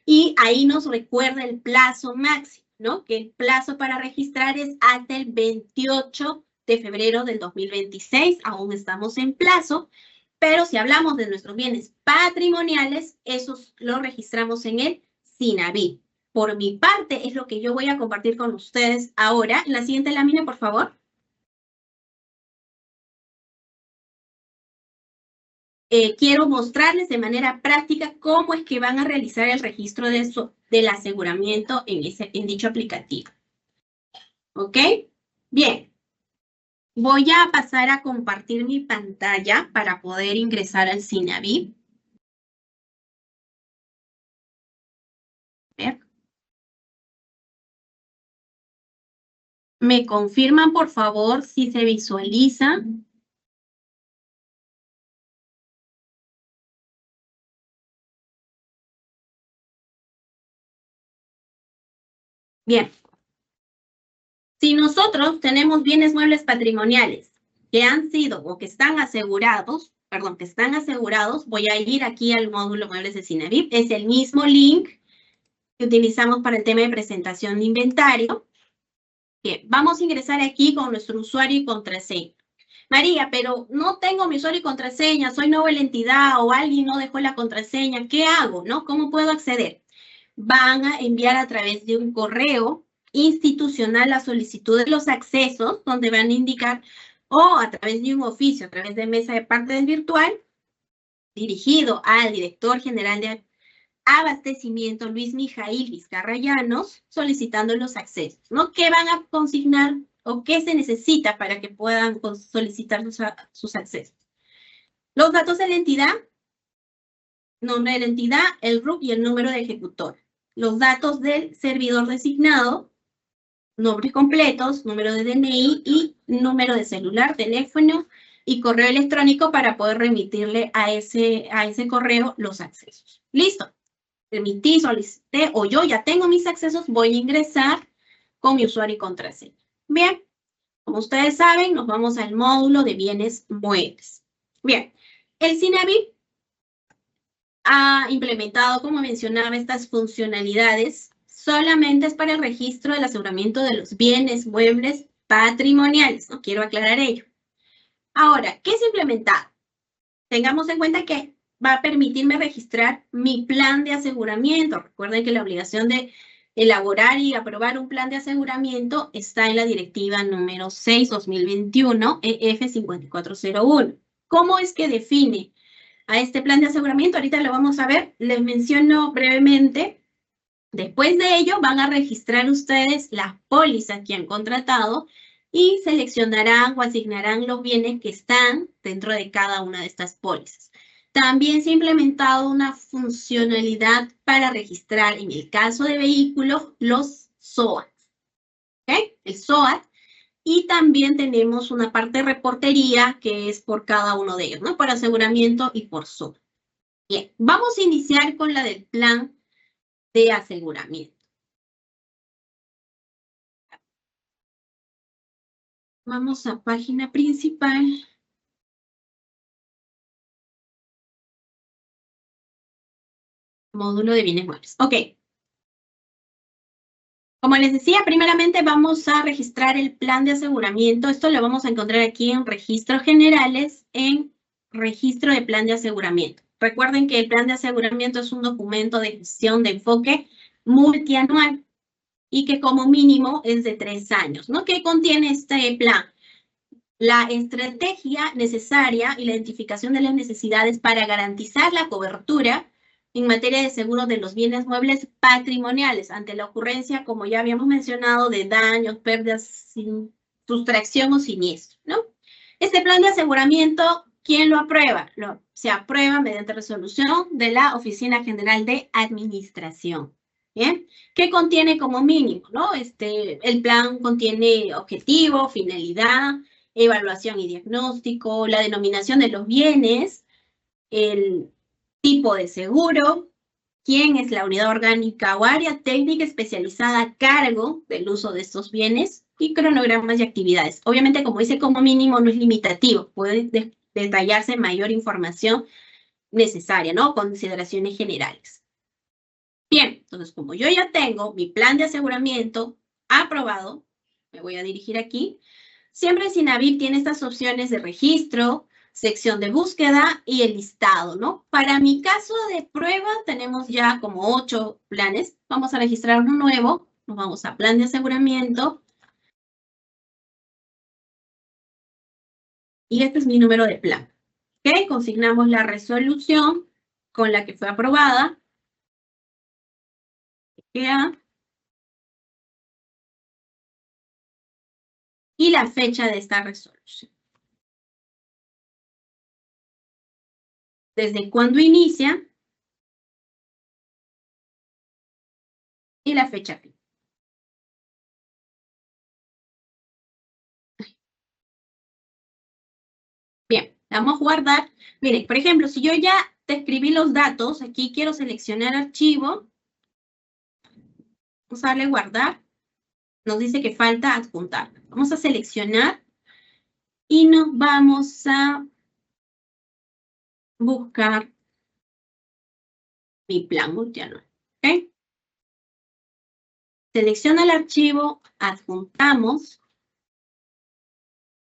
S3: y ahí nos recuerda el plazo máximo, ¿no? Que el plazo para registrar es hasta el 28 de febrero del 2026, aún estamos en plazo, pero si hablamos de nuestros bienes patrimoniales, esos los registramos en el SINAVIP. Por mi parte, es lo que yo voy a compartir con ustedes ahora. En la siguiente lámina, por favor. Quiero mostrarles de manera práctica cómo es que van a realizar el registro del aseguramiento en dicho aplicativo. ¿Ok? Bien. Voy a pasar a compartir mi pantalla para poder ingresar al SINAVIP. ¿Me confirman, por favor, si se visualiza? Bien. Si nosotros tenemos bienes muebles patrimoniales que han sido o que están asegurados, voy a ir aquí al módulo muebles de SINAVIP. Es el mismo link que utilizamos para el tema de presentación de inventario. Bien, vamos a ingresar aquí con nuestro usuario y contraseña. María, pero no tengo mi usuario y contraseña, soy nueva en la entidad o alguien no dejó la contraseña, ¿qué hago? ¿No? ¿Cómo puedo acceder? Van a enviar a través de un correo institucional la solicitud de los accesos, donde van a indicar, o a través de un oficio, a través de mesa de partes virtual, dirigido al director general de abastecimiento, Luis Mijail Vizcarra Llanos, solicitando los accesos, ¿no? ¿Qué van a consignar o qué se necesita para que puedan solicitar sus accesos? Los datos de la entidad, nombre de la entidad, el RUC y el número de ejecutor. Los datos del servidor designado, nombres completos, número de DNI y número de celular, teléfono y correo electrónico para poder remitirle a ese correo los accesos. Listo. Permití, solicité o yo ya tengo mis accesos, voy a ingresar con mi usuario y contraseña. Bien, como ustedes saben, nos vamos al módulo de bienes muebles. Bien, el SINAVIP ha implementado, como mencionaba, estas funcionalidades solamente es para el registro del aseguramiento de los bienes muebles patrimoniales. No quiero aclarar ello. Ahora, ¿qué es implementado? Tengamos en cuenta que va a permitirme registrar mi plan de aseguramiento. Recuerden que la obligación de elaborar y aprobar un plan de aseguramiento está en la directiva número 6/2021, EF5401. ¿Cómo es que define a este plan de aseguramiento? Ahorita lo vamos a ver. Les menciono brevemente. Después de ello, van a registrar ustedes las pólizas que han contratado y seleccionarán o asignarán los bienes que están dentro de cada una de estas pólizas. También se ha implementado una funcionalidad para registrar, en el caso de vehículos, los SOAT. ¿Ok? El SOAT. Y también tenemos una parte de reportería que es por cada uno de ellos, ¿no? Por aseguramiento y por SOAT. Bien, vamos a iniciar con la del plan de aseguramiento. Vamos a página principal. Módulo de bienes muebles. Ok. Como les decía, primeramente vamos a registrar el plan de aseguramiento. Esto lo vamos a encontrar aquí en registros generales, en registro de plan de aseguramiento. Recuerden que el plan de aseguramiento es un documento de gestión de enfoque multianual y que como mínimo es de 3 años, ¿no? ¿Qué contiene este plan? La estrategia necesaria y la identificación de las necesidades para garantizar la cobertura en materia de seguro de los bienes muebles patrimoniales ante la ocurrencia, como ya habíamos mencionado, de daños, pérdidas, sustracción o siniestro, ¿no? Este plan de aseguramiento, ¿quién lo aprueba? Se aprueba mediante resolución de la Oficina General de Administración. ¿Bien? ¿Qué contiene como mínimo, no? El plan contiene objetivo, finalidad, evaluación y diagnóstico, la denominación de los bienes, el tipo de seguro, quién es la unidad orgánica o área técnica especializada a cargo del uso de estos bienes y cronogramas y actividades. Obviamente, como dice como mínimo, no es limitativo, puede detallarse mayor información necesaria, ¿no? Consideraciones generales. Bien, entonces como yo ya tengo mi plan de aseguramiento aprobado, me voy a dirigir aquí. Siempre Sinavip tiene estas opciones de registro, sección de búsqueda y el listado, ¿no? Para mi caso de prueba tenemos ya como 8 planes. Vamos a registrar uno nuevo. Nos vamos a plan de aseguramiento. Y este es mi número de plan. ¿Ok? Consignamos la resolución con la que fue aprobada. Y la fecha de esta resolución. Desde cuándo inicia y la fecha fin. Bien, vamos a guardar. Miren, por ejemplo, si yo ya te escribí los datos, aquí quiero seleccionar archivo. Vamos a darle guardar. Nos dice que falta adjuntar. Vamos a seleccionar y nos vamos a buscar mi plan multianual. ¿Ok? Selecciona el archivo, adjuntamos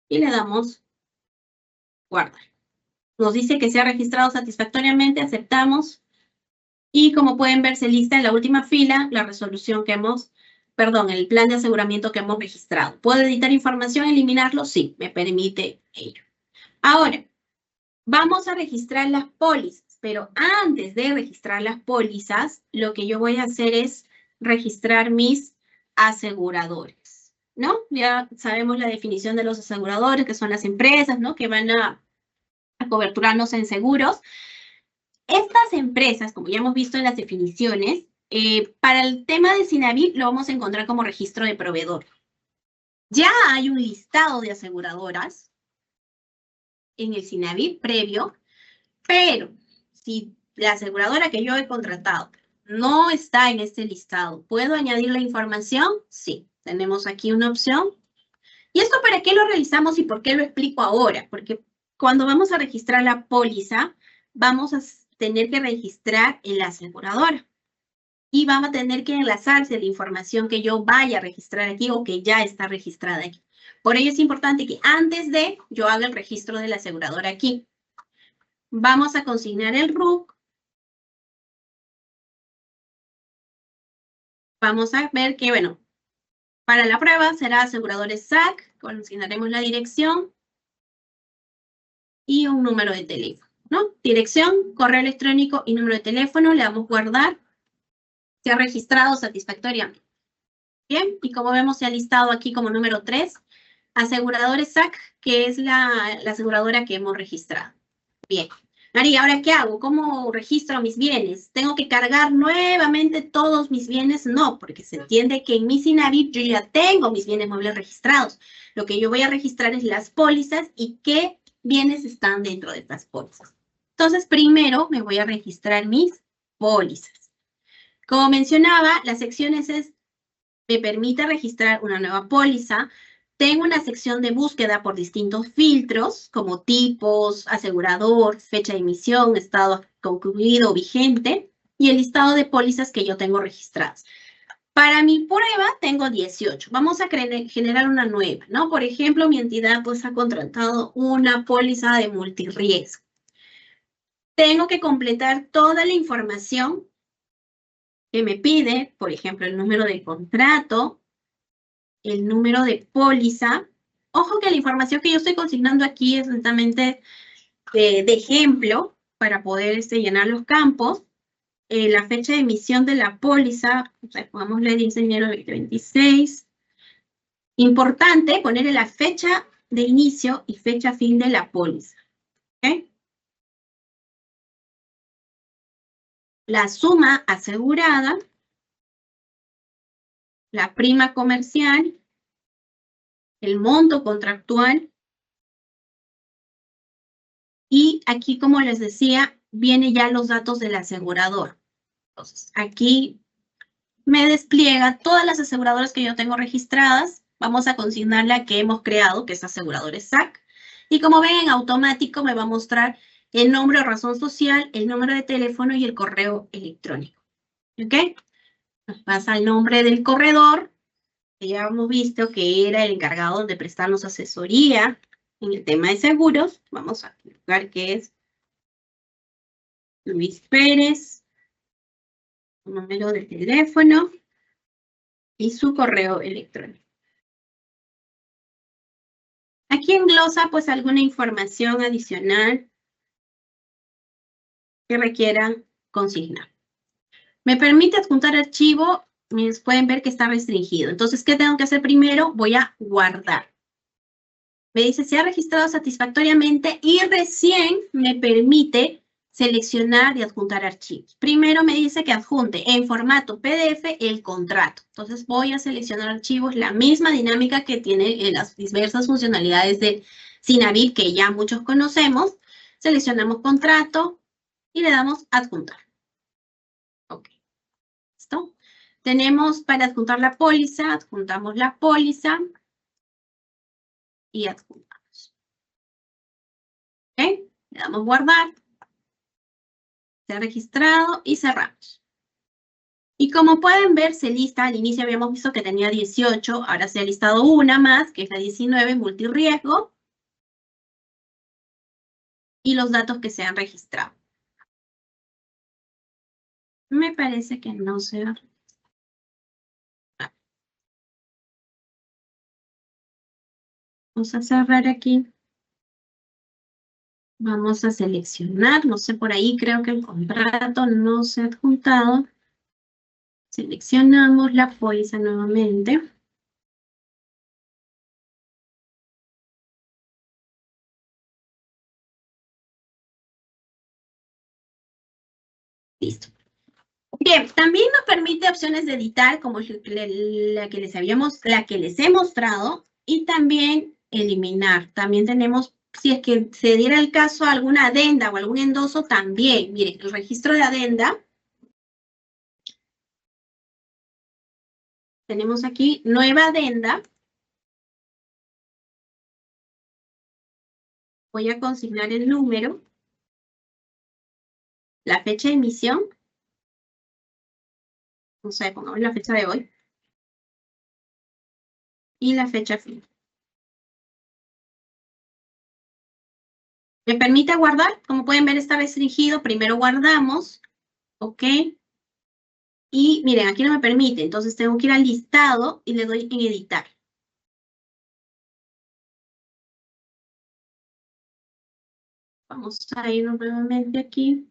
S3: y le damos guardar. Nos dice que se ha registrado satisfactoriamente, aceptamos. Y como pueden ver, se lista en la última fila la resolución que hemos, perdón, el plan de aseguramiento que hemos registrado. ¿Puedo editar información, eliminarlo? Sí, me permite ello. Ahora, vamos a registrar las pólizas, pero antes de registrar las pólizas, lo que yo voy a hacer es registrar mis aseguradores, ¿no? Ya sabemos la definición de los aseguradores, que son las empresas, ¿no? Que van a coberturarnos en seguros. Estas empresas, como ya hemos visto en las definiciones, para el tema de Sinavip lo vamos a encontrar como registro de proveedor. Ya hay un listado de aseguradoras en el Sinavip previo, pero si la aseguradora que yo he contratado no está en este listado, ¿puedo añadir la información? Sí, tenemos aquí una opción. ¿Y esto para qué lo realizamos y por qué lo explico ahora? Porque cuando vamos a registrar la póliza, vamos a tener que registrar en la aseguradora. Y vamos a tener que enlazarse la información que yo vaya a registrar aquí o que ya está registrada aquí. Por ello es importante que antes de yo haga el registro de la aseguradora aquí. Vamos a consignar el RUC. Vamos a ver que, bueno, para la prueba será aseguradores SAC. Consignaremos la dirección y un número de teléfono, ¿no? Dirección, correo electrónico y número de teléfono. Le damos guardar. Se ha registrado satisfactoriamente. Bien, y como vemos se ha listado aquí como número 3, aseguradores SAC, que es la aseguradora que hemos registrado. Bien, María, ¿ahora qué hago? ¿Cómo registro mis bienes? ¿Tengo que cargar nuevamente todos mis bienes? No, porque se entiende que en mi Sinavip yo ya tengo mis bienes muebles registrados. Lo que yo voy a registrar es las pólizas y qué bienes están dentro de estas pólizas. Entonces, primero me voy a registrar mis pólizas. Como mencionaba, las secciones me permite registrar una nueva póliza. Tengo una sección de búsqueda por distintos filtros, como tipos, asegurador, fecha de emisión, estado concluido o vigente, y el listado de pólizas que yo tengo registradas. Para mi prueba tengo 18. Vamos a generar una nueva, ¿no? Por ejemplo, mi entidad pues ha contratado una póliza de multirriesgo. Tengo que completar toda la información que me pide, por ejemplo, el número de contrato, el número de póliza. Ojo que la información que yo estoy consignando aquí es netamente de ejemplo para poder llenar los campos. La fecha de emisión de la póliza, o sea, pongámosle 10 de enero de 2026. Importante ponerle la fecha de inicio y fecha fin de la póliza. ¿Okay? La suma asegurada, la prima comercial, el monto contractual. Y aquí, como les decía, vienen ya los datos del asegurador. Entonces, aquí me despliega todas las aseguradoras que yo tengo registradas. Vamos a consignar la que hemos creado, que es aseguradores SAC. Y como ven, en automático me va a mostrar el nombre o razón social, el número de teléfono y el correo electrónico. ¿Ok? Nos pasa el nombre del corredor, que ya hemos visto que era el encargado de prestarnos asesoría en el tema de seguros. Vamos a colocar que es Luis Pérez, número de teléfono y su correo electrónico. Aquí englosa pues alguna información adicional que requieran consignar. Me permite adjuntar archivo, pueden ver que está restringido. Entonces, ¿qué tengo que hacer primero? Voy a guardar. Me dice se ha registrado satisfactoriamente y recién me permite seleccionar y adjuntar archivos. Primero me dice que adjunte en formato PDF el contrato. Entonces voy a seleccionar archivos, la misma dinámica que tiene en las diversas funcionalidades de Sinavip que ya muchos conocemos. Seleccionamos contrato y le damos adjuntar. Ok, ¿listo? Tenemos para adjuntar la póliza, adjuntamos la póliza y adjuntamos. ¿Ok? Le damos guardar. Se ha registrado y cerramos. Y como pueden ver, se lista, al inicio habíamos visto que tenía 18, ahora se ha listado una más, que es la 19, multirriesgo, y los datos que se han registrado. Me parece que no se ha... Vamos a cerrar aquí. Vamos a seleccionar, no sé, por ahí creo que el contrato no se ha adjuntado. Seleccionamos la póliza nuevamente. Listo. Bien, también nos permite opciones de editar, como la que les he mostrado, y también eliminar. También tenemos, si es que se diera el caso, alguna adenda o algún endoso, también. Miren, el registro de adenda. Tenemos aquí nueva adenda. Voy a consignar el número, la fecha de emisión. No sé, pongamos la fecha de hoy. Y la fecha final. ¿Me permite guardar? Como pueden ver, está restringido. Primero guardamos. ¿Ok? Y miren, aquí no me permite. Entonces tengo que ir al listado y le doy en editar. Vamos a ir nuevamente aquí.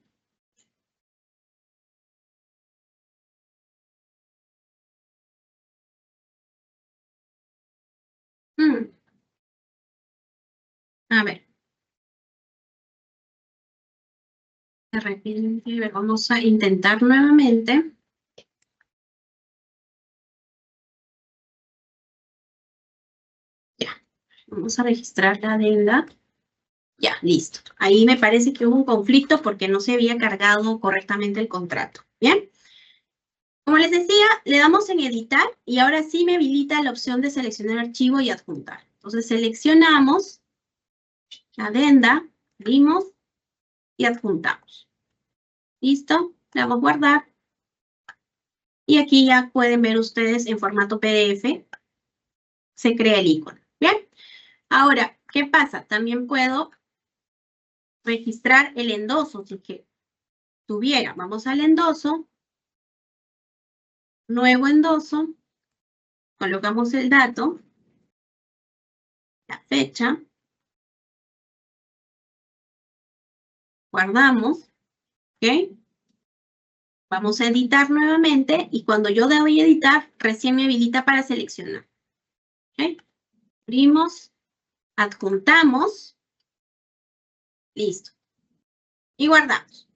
S3: A ver. De repente, vamos a intentar nuevamente. Ya, vamos a registrar la adenda. Ya, listo. Ahí me parece que hubo un conflicto porque no se había cargado correctamente el contrato. ¿Bien? Como les decía, le damos en editar y ahora sí me habilita la opción de seleccionar archivo y adjuntar. Entonces seleccionamos adenda, abrimos y adjuntamos. ¿Listo? Le damos guardar. Y aquí ya pueden ver ustedes en formato PDF. Se crea el icono. ¿Bien? Ahora, ¿qué pasa? También puedo registrar el endoso, si que tuviera. Vamos al endoso. Nuevo endoso. Colocamos el dato. La fecha. Guardamos. ¿Ok? Vamos a editar nuevamente y cuando yo doy editar, recién me habilita para seleccionar. ¿Ok? Abrimos, adjuntamos. Listo. Y guardamos.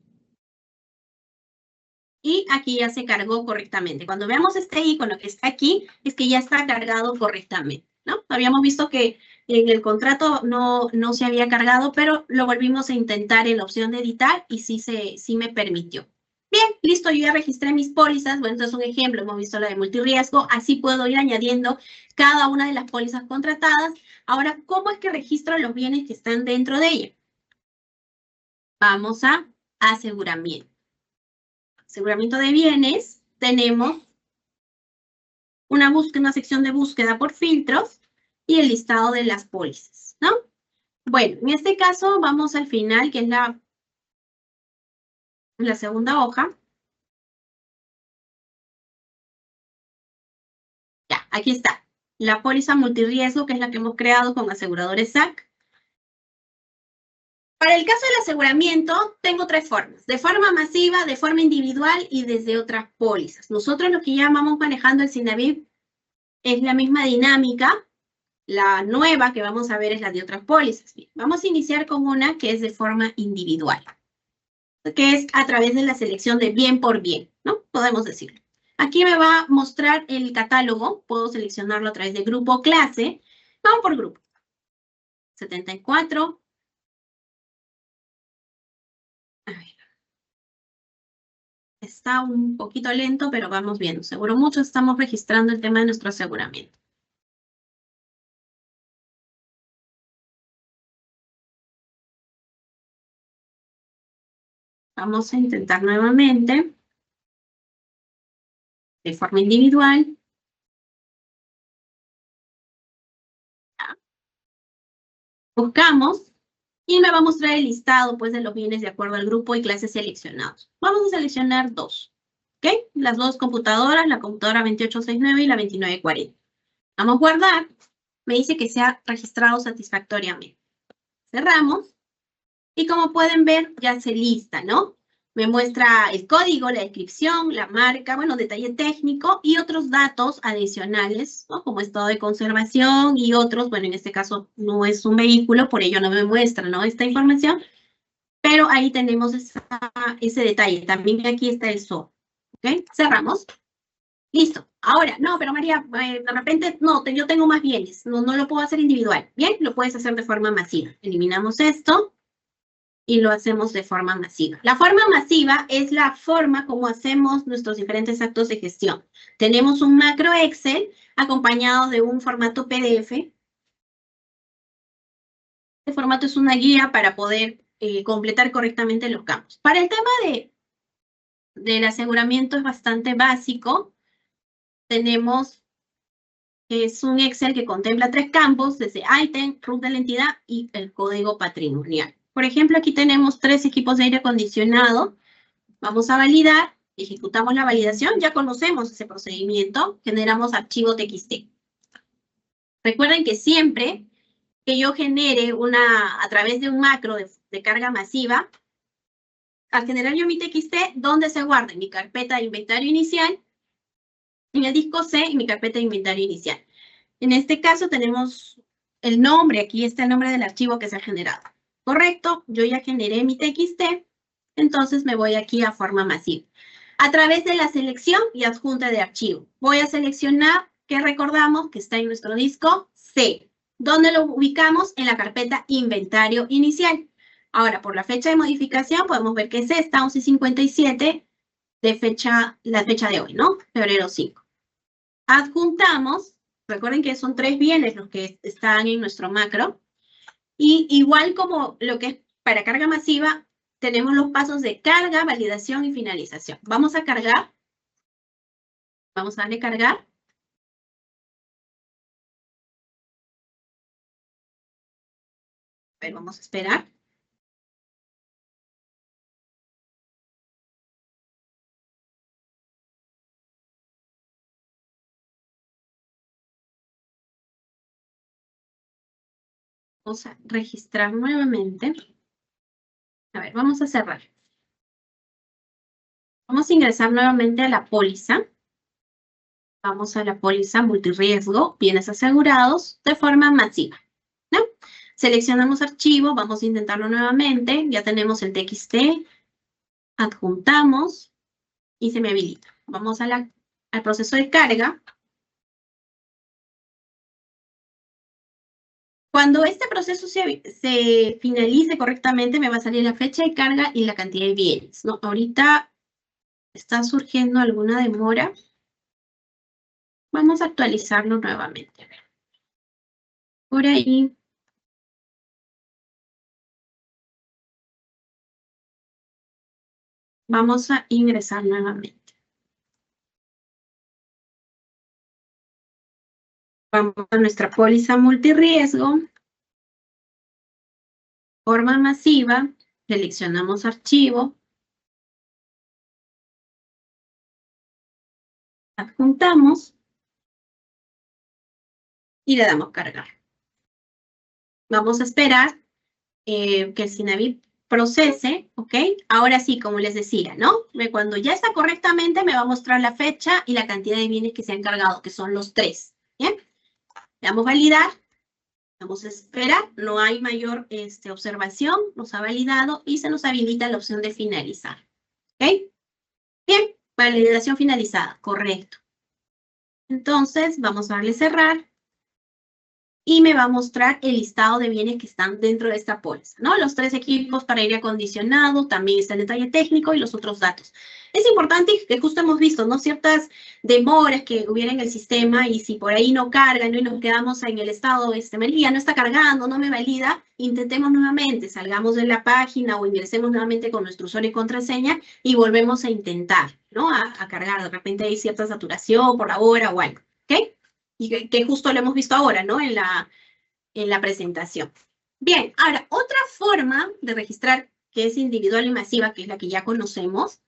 S3: Y aquí ya se cargó correctamente. Cuando veamos este icono que está aquí, es que ya está cargado correctamente, ¿no? Habíamos visto que en el contrato no se había cargado, pero lo volvimos a intentar en la opción de editar y sí me permitió. Bien, listo, yo ya registré mis pólizas. Bueno, entonces un ejemplo, hemos visto la de multirriesgo. Así puedo ir añadiendo cada una de las pólizas contratadas. Ahora, ¿cómo es que registro los bienes que están dentro de ella? Vamos a aseguramiento. Aseguramiento de bienes, tenemos una sección de búsqueda por filtros y el listado de las pólizas, ¿no? Bueno, en este caso vamos al final, que es la segunda hoja. Ya, aquí está. La póliza multirriesgo, que es la que hemos creado con aseguradores SAC. Para el caso del aseguramiento, tengo tres formas. De forma masiva, de forma individual y desde otras pólizas. Nosotros lo que llamamos manejando el SINAVIP es la misma dinámica. La nueva que vamos a ver es la de otras pólizas. Bien, vamos a iniciar con una que es de forma individual, que es a través de la selección de bien por bien, ¿no? Podemos decirlo. Aquí me va a mostrar el catálogo. Puedo seleccionarlo a través de grupo o clase. Vamos por grupo. 74. A ver. Está un poquito lento, pero vamos viendo. Seguro muchos estamos registrando el tema de nuestro aseguramiento. Vamos a intentar nuevamente. De forma individual. Buscamos y me va a mostrar el listado pues, de los bienes de acuerdo al grupo y clases seleccionados. Vamos a seleccionar dos. ¿Ok? Las dos computadoras, la computadora 2869 y la 2940. Vamos a guardar. Me dice que se ha registrado satisfactoriamente. Cerramos. Y como pueden ver, ya se lista, ¿no? Me muestra el código, la descripción, la marca, bueno, detalle técnico y otros datos adicionales, ¿no? Como estado de conservación y otros, bueno, en este caso no es un vehículo, por ello no me muestra, ¿no? Esta información, pero ahí tenemos ese detalle. También aquí está el SOA, ¿ok? Cerramos. Listo. Ahora, no, pero María, de repente, no, yo tengo más bienes, no lo puedo hacer individual. Bien, lo puedes hacer de forma masiva. Eliminamos esto. Y lo hacemos de forma masiva. La forma masiva es la forma como hacemos nuestros diferentes actos de gestión. Tenemos un macro Excel acompañado de un formato PDF. Este formato es una guía para poder completar correctamente los campos. Para el tema del aseguramiento es bastante básico. Tenemos es un Excel que contempla tres campos, desde ítem, RUT de la entidad y el código patrimonial. Por ejemplo, aquí tenemos 3 equipos de aire acondicionado. Vamos a validar, ejecutamos la validación, ya conocemos ese procedimiento, generamos archivo TXT. Recuerden que siempre que yo genere a través de un macro de carga masiva, al generar yo mi TXT, ¿dónde se guarda? En mi carpeta de inventario inicial, en el disco C, en mi carpeta de inventario inicial. En este caso tenemos el nombre, aquí está el nombre del archivo que se ha generado. Correcto, yo ya generé mi TXT Entonces me voy aquí a forma masiva. A través de la selección y adjunta de archivo. Voy a seleccionar, que recordamos que está en nuestro disco C. ¿Dónde lo ubicamos? En la carpeta inventario inicial. Ahora, por la fecha de modificación, podemos ver que es esta, 11:57, la fecha de hoy, ¿no? Febrero 5. Adjuntamos, recuerden que son 3 bienes los que están en nuestro macro. Y igual como lo que es para carga masiva, tenemos los pasos de carga, validación y finalización. Vamos a cargar. Vamos a darle cargar. A ver, vamos a esperar. Vamos a registrar nuevamente. A ver, vamos a cerrar. Vamos a ingresar nuevamente a la póliza. Vamos a la póliza multirriesgo, bienes asegurados, de forma masiva, ¿no? Seleccionamos archivo, vamos a intentarlo nuevamente. Ya tenemos el TXT. Adjuntamos y se me habilita. Vamos a al proceso de carga. Cuando este proceso se finalice correctamente, me va a salir la fecha de carga y la cantidad de bienes, ¿no? Ahorita está surgiendo alguna demora. Vamos a actualizarlo nuevamente. Por ahí. Vamos a ingresar nuevamente. Vamos a nuestra póliza multirriesgo. Forma masiva. Seleccionamos archivo. Adjuntamos. Y le damos cargar. Vamos a esperar que el Sinavip procese, ¿ok? Ahora sí, como les decía, ¿no? Cuando ya está correctamente, me va a mostrar la fecha y la cantidad de bienes que se han cargado, que son los 3, ¿bien? Le damos validar, vamos a esperar, no hay mayor observación, nos ha validado y se nos habilita la opción de finalizar, ¿ok? Bien, validación finalizada, correcto. Entonces, vamos a darle cerrar. Y me va a mostrar el listado de bienes que están dentro de esta póliza, ¿no? Los 3 equipos para aire acondicionado, también está el detalle técnico y los otros datos. Es importante que justo hemos visto, ¿no? Ciertas demoras que hubiera en el sistema y si por ahí no carga, ¿no? Y nos quedamos en el estado, María, no está cargando, no me valida, intentemos nuevamente, salgamos de la página o ingresemos nuevamente con nuestro usuario y contraseña y volvemos a intentar, ¿no? A cargar, de repente hay cierta saturación por la hora o algo, ¿ok? Y que justo lo hemos visto ahora, ¿no? En la presentación. Bien, ahora, otra forma de registrar que es individual y masiva, que es la que ya conocemos,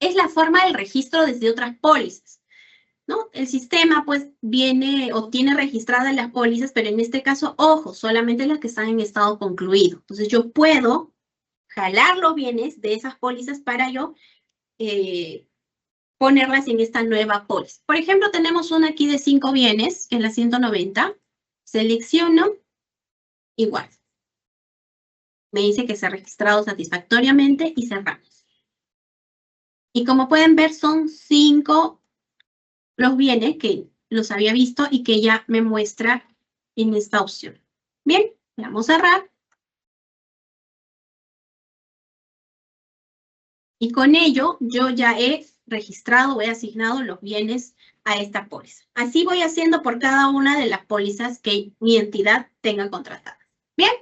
S3: es la forma del registro desde otras pólizas, ¿no? El sistema, pues, viene o tiene registradas las pólizas, pero en este caso, ojo, solamente las que están en estado concluido. Entonces, yo puedo jalar los bienes de esas pólizas para yo ponerlas en esta nueva póliza. Por ejemplo, tenemos una aquí de 5 bienes, que es la 190. Selecciono, igual. Me dice que se ha registrado satisfactoriamente y cerramos. Y como pueden ver, son 5 los bienes que los había visto y que ya me muestra en esta opción. Bien, vamos a cerrar. Y con ello, yo ya he registrado o he asignado los bienes a esta póliza. Así voy haciendo por cada una de las pólizas que mi entidad tenga contratadas. Bien,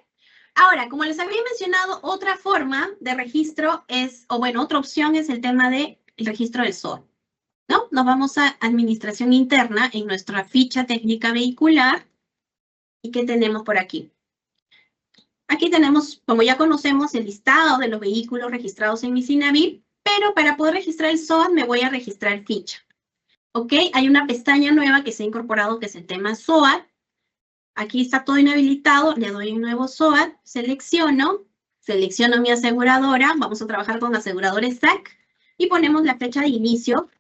S3: ahora, como les había mencionado, otra forma de registro es, o bueno, otra opción es el tema del registro del SOA, ¿no? Nos vamos a Administración Interna en nuestra ficha técnica vehicular. ¿Y qué tenemos por aquí? Aquí tenemos, como ya conocemos, el listado de los vehículos registrados en mi Sinavip, pero para poder registrar el SOAT me voy a registrar ficha. ¿Ok? Hay una pestaña nueva que se ha incorporado que es el tema SOAT. Aquí está todo inhabilitado, le doy un nuevo SOAT, selecciono mi aseguradora, vamos a trabajar con aseguradores SAC y ponemos la fecha de inicio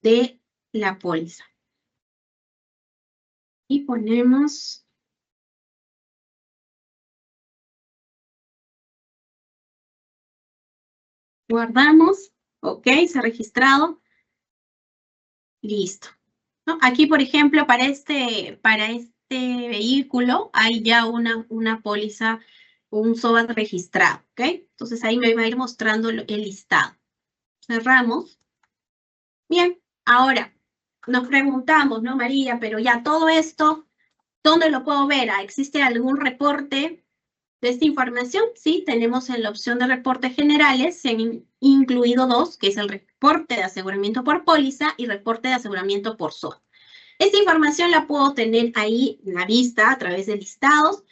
S3: de la póliza. Y ponemos Guardamos. Ok, se ha registrado. Listo. ¿No? Aquí, por ejemplo, para este vehículo hay ya una póliza, un SOAT registrado, ¿ok? Entonces ahí me va a ir mostrando el listado. Cerramos. Bien, ahora nos preguntamos, ¿no, María? Pero ya todo esto, ¿dónde lo puedo ver? ¿Existe algún reporte de esta información? Sí, tenemos en la opción de reportes generales, se han incluido dos, que es el reporte de aseguramiento por póliza y reporte de aseguramiento por SOAT. Esta información la puedo tener ahí en la vista a través de listados,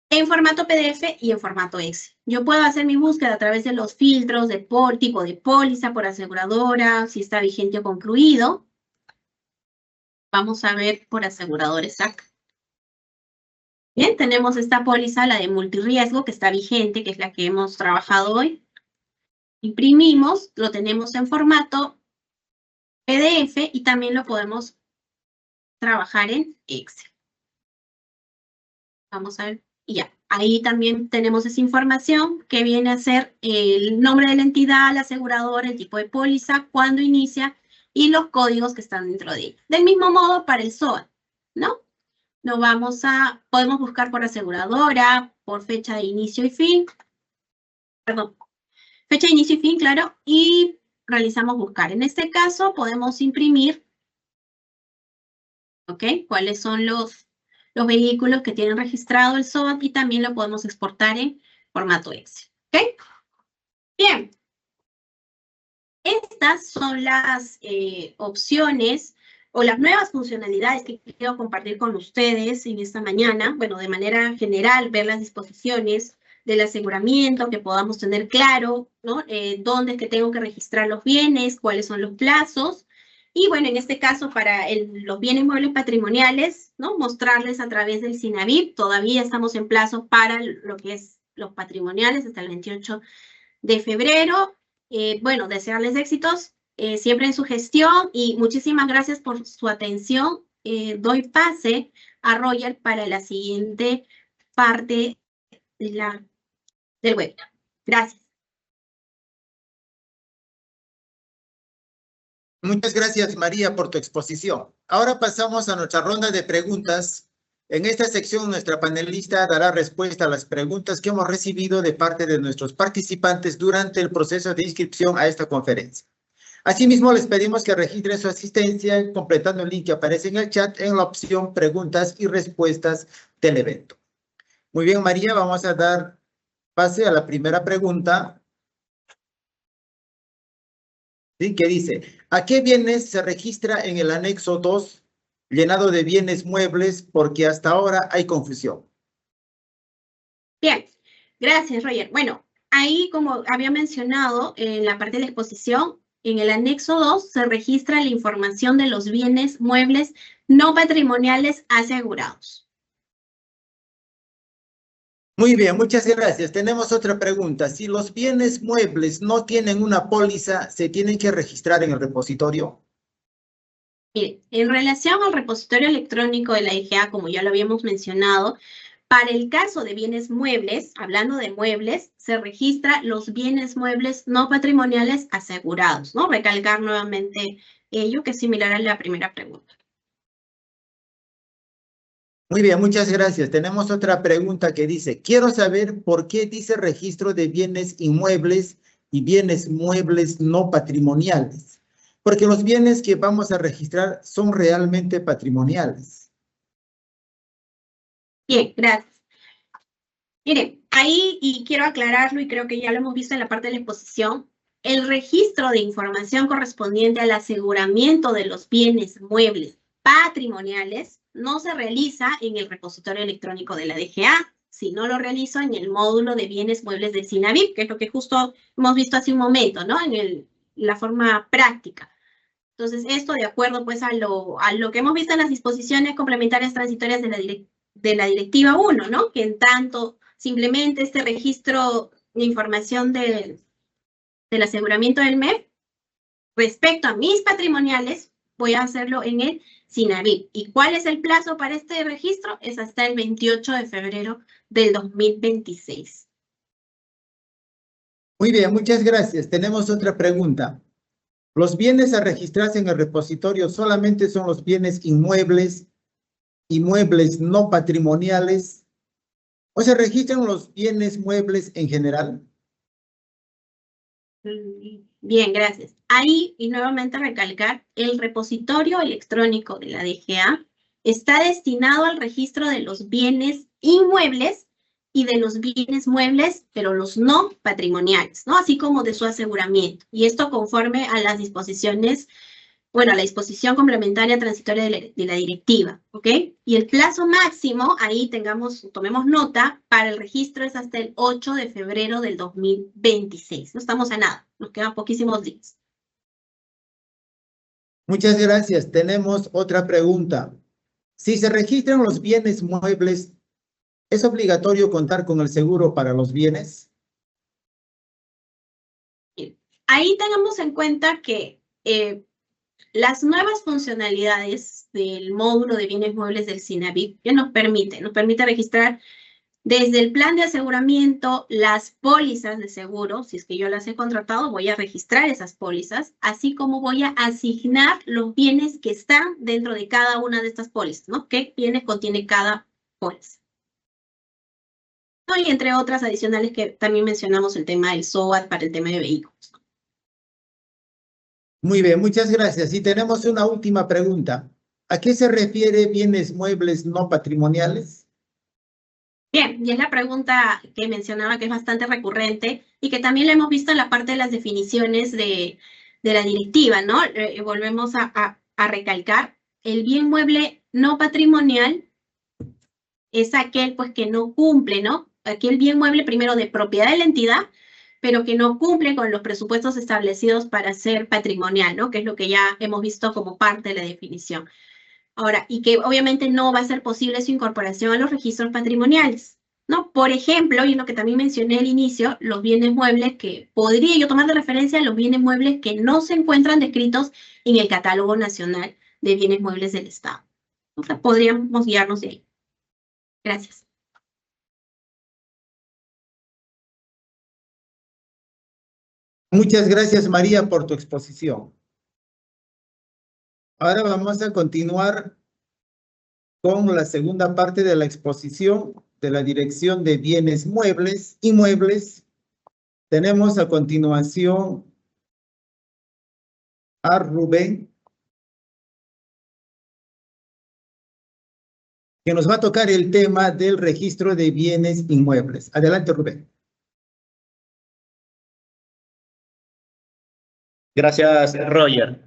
S3: en formato PDF y en formato Excel. Yo puedo hacer mi búsqueda a través de los filtros de tipo de póliza, por aseguradora, si está vigente o concluido. Vamos a ver por aseguradores acá. Bien, tenemos esta póliza, la de multirriesgo, que está vigente, que es la que hemos trabajado hoy. Imprimimos, lo tenemos en formato PDF y también lo podemos trabajar en Excel. Vamos a ver, y ya. Ahí también tenemos esa información que viene a ser el nombre de la entidad, la aseguradora, el tipo de póliza, cuándo inicia y los códigos que están dentro de ella. Del mismo modo para el SOAT, ¿no? Podemos buscar por aseguradora, por fecha de inicio y fin. Perdón, fecha de inicio y fin, claro, y realizamos buscar. En este caso podemos imprimir, ¿ok? ¿Cuáles son los vehículos que tienen registrado el SOAT y también lo podemos exportar en formato Excel, ¿ok? Bien. Estas son las opciones o las nuevas funcionalidades que quiero compartir con ustedes en esta mañana. Bueno, de manera general, ver las disposiciones del aseguramiento, que podamos tener claro, ¿no? Dónde es que tengo que registrar los bienes, cuáles son los plazos. Y bueno, en este caso, para los bienes muebles patrimoniales, ¿no? Mostrarles a través del SINAVIP. Todavía estamos en plazo para lo que es los patrimoniales hasta el 28 de febrero. Bueno, desearles éxitos siempre en su gestión y muchísimas gracias por su atención. Doy pase a Roger para la siguiente parte del webinar. Gracias.
S1: Muchas gracias, María, por tu exposición. Ahora pasamos a nuestra ronda de preguntas. En esta sección, nuestra panelista dará respuesta a las preguntas que hemos recibido de parte de nuestros participantes durante el proceso de inscripción a esta conferencia. Asimismo, les pedimos que registren su asistencia completando el link que aparece en el chat en la opción preguntas y respuestas del evento. Muy bien, María, vamos a dar pase a la primera pregunta. ¿Sí? Que dice, ¿a qué bienes se registra en el anexo 2 llenado de bienes muebles? Porque hasta ahora hay confusión.
S3: Bien, gracias, Roger. Bueno, ahí, como había mencionado en la parte de la exposición, en el anexo 2 se registra la información de los bienes muebles no patrimoniales asegurados.
S1: Muy bien, muchas gracias. Tenemos otra pregunta. Si los bienes muebles no tienen una póliza, ¿se tienen que registrar en el repositorio?
S3: Mire, en relación al repositorio electrónico de la IGA, como ya lo habíamos mencionado, para el caso de bienes muebles, hablando de muebles, se registra los bienes muebles no patrimoniales asegurados, ¿no? Recalcar nuevamente ello, que es similar a la primera pregunta.
S1: Muy bien, muchas gracias. Tenemos otra pregunta que dice, quiero saber por qué dice registro de bienes inmuebles y bienes muebles no patrimoniales. Porque los bienes que vamos a registrar son realmente patrimoniales.
S3: Bien, gracias. Miren, ahí, y quiero aclararlo, y creo que ya lo hemos visto en la parte de la exposición, el registro de información correspondiente al aseguramiento de los bienes muebles patrimoniales no se realiza en el repositorio electrónico de la DGA, sino lo realizo en el módulo de bienes muebles del SINAVIP, que es lo que justo hemos visto hace un momento, ¿no? En la forma práctica. Entonces, esto de acuerdo pues a lo que hemos visto en las disposiciones complementarias transitorias de la Directiva 1, ¿no? Que en tanto simplemente este registro de información del aseguramiento del MEF, respecto a mis patrimoniales, voy a hacerlo en el SINAVIP. ¿Y cuál es el plazo para este registro? Es hasta el 28 de febrero del 2026.
S1: Muy bien, muchas gracias. Tenemos otra pregunta. ¿Los bienes a registrarse en el repositorio solamente son los bienes inmuebles, inmuebles no patrimoniales, o se registran los bienes muebles en general?
S3: Bien, gracias. Ahí, y nuevamente recalcar, el repositorio electrónico de la DGA está destinado al registro de los bienes inmuebles y de los bienes muebles, pero los no patrimoniales, ¿no? Así como de su aseguramiento. Y esto conforme a las disposiciones, bueno, a la disposición complementaria transitoria de la directiva, ¿ok? Y el plazo máximo, ahí tomemos nota, para el registro es hasta el 8 de febrero del 2026. No estamos a nada, nos quedan poquísimos días.
S1: Muchas gracias. Tenemos otra pregunta. Si se registran los bienes muebles, ¿es obligatorio contar con el seguro para los bienes?
S3: Ahí tengamos en cuenta que las nuevas funcionalidades del módulo de bienes muebles del SINAVIP ya nos permite registrar desde el plan de aseguramiento, las pólizas de seguro. Si es que yo las he contratado, voy a registrar esas pólizas, así como voy a asignar los bienes que están dentro de cada una de estas pólizas, ¿no? ¿Qué bienes contiene cada póliza? ¿No? Y entre otras adicionales que también mencionamos el tema del SOAT para el tema de vehículos.
S1: Muy bien, muchas gracias. Y tenemos una última pregunta. ¿A qué se refiere bienes muebles no patrimoniales?
S3: Bien, y es la pregunta que mencionaba que es bastante recurrente y que también la hemos visto en la parte de las definiciones de la directiva, ¿no? Volvemos a recalcar, el bien mueble no patrimonial es aquel pues que no cumple, ¿no? Aquel bien mueble primero de propiedad de la entidad, pero que no cumple con los presupuestos establecidos para ser patrimonial, ¿no? Que es lo que ya hemos visto como parte de la definición. Ahora, y que obviamente no va a ser posible su incorporación a los registros patrimoniales, ¿no? Por ejemplo, y lo que también mencioné al inicio, los bienes muebles que podría yo tomar de referencia los bienes muebles que no se encuentran descritos en el Catálogo Nacional de Bienes Muebles del Estado. O sea, podríamos guiarnos de ahí. Gracias.
S1: Muchas gracias, María, por tu exposición. Ahora vamos a continuar con la segunda parte de la exposición de la Dirección de Bienes Muebles, Inmuebles. Tenemos a continuación a Rubén, que nos va a tocar el tema del registro de bienes inmuebles. Adelante, Rubén.
S4: Gracias, Roger.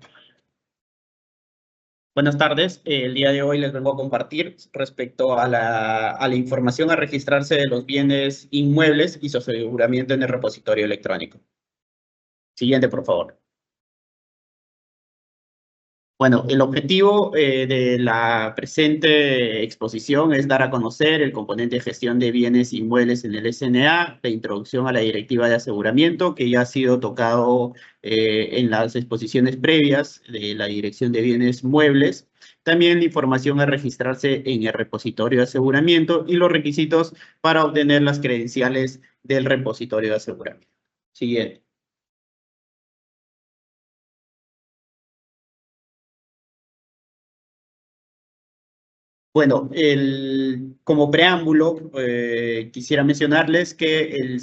S4: Buenas tardes. El día de hoy les vengo a compartir respecto a la información a registrarse de los bienes inmuebles y su aseguramiento en el repositorio electrónico. Siguiente, por favor. Bueno, el objetivo de la presente exposición es dar a conocer el componente de gestión de bienes inmuebles en el SNA, la introducción a la directiva de aseguramiento, que ya ha sido tocado en las exposiciones previas de la Dirección de Bienes Muebles, también la información a registrarse en el repositorio de aseguramiento y los requisitos para obtener las credenciales del repositorio de aseguramiento. Siguiente. Bueno, como preámbulo, quisiera mencionarles que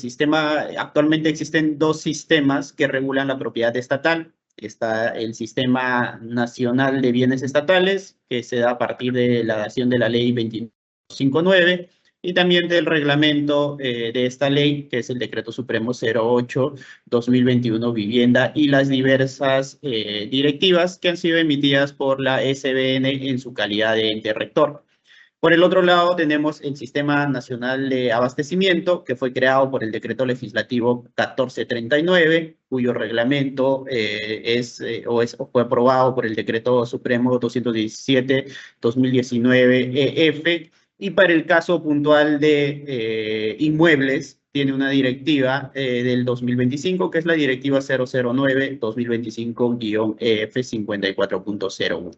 S4: actualmente existen dos sistemas que regulan la propiedad estatal. Está el Sistema Nacional de Bienes Estatales, que se da a partir de la dación de la Ley 2259, y también del reglamento de esta ley, que es el Decreto Supremo 08-2021 Vivienda, y las diversas directivas que han sido emitidas por la SBN en su calidad de ente rector. Por el otro lado, tenemos el Sistema Nacional de Abastecimiento, que fue creado por el Decreto Legislativo 1439, cuyo reglamento fue aprobado por el Decreto Supremo 217-2019 EF, y para el caso puntual de inmuebles, tiene una directiva del 2025, que es la Directiva 009-2025-EF 54.01.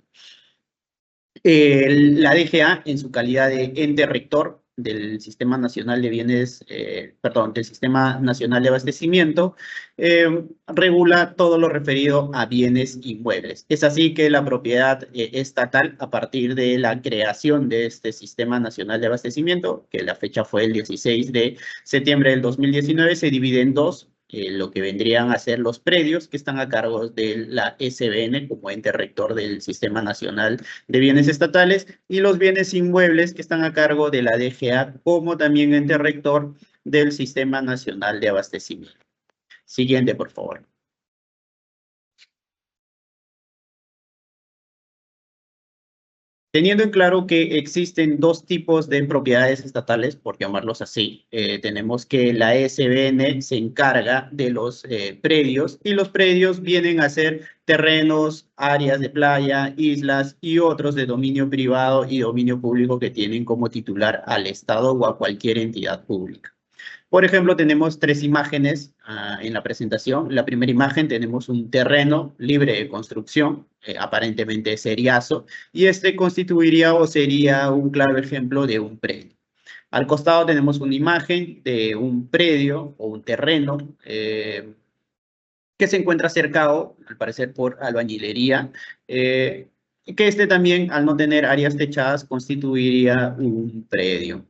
S4: La DGA, en su calidad de ente rector, del Sistema Nacional de Bienes, del Sistema Nacional de Abastecimiento, regula todo lo referido a bienes inmuebles. Es así que la propiedad estatal, a partir de la creación de este Sistema Nacional de Abastecimiento, que la fecha fue el 16 de septiembre del 2019, se divide en dos. Lo que vendrían a ser los predios que están a cargo de la SBN como ente rector del Sistema Nacional de Bienes Estatales y los bienes inmuebles que están a cargo de la DGA como también ente rector del Sistema Nacional de Abastecimiento. Siguiente, por favor. Teniendo en claro que existen dos tipos de propiedades estatales, por llamarlos así, tenemos que la SBN se encarga de los predios y los predios vienen a ser terrenos, áreas de playa, islas y otros de dominio privado y dominio público que tienen como titular al Estado o a cualquier entidad pública. Por ejemplo, tenemos tres imágenes en la presentación. La primera imagen tenemos un terreno libre de construcción, aparentemente seriazo, y este constituiría o sería un claro ejemplo de un predio. Al costado tenemos una imagen de un predio o un terreno que se encuentra cercado, al parecer por albañilería, que este también, al no tener áreas techadas, constituiría un predio.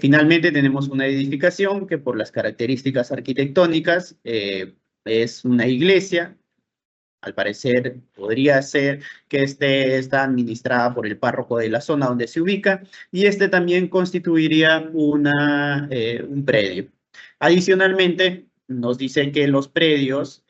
S4: Finalmente tenemos una edificación que por las características arquitectónicas es una iglesia. Al parecer podría ser que está administrada por el párroco de la zona donde se ubica y este también constituiría un predio. Adicionalmente, nos dice que los predios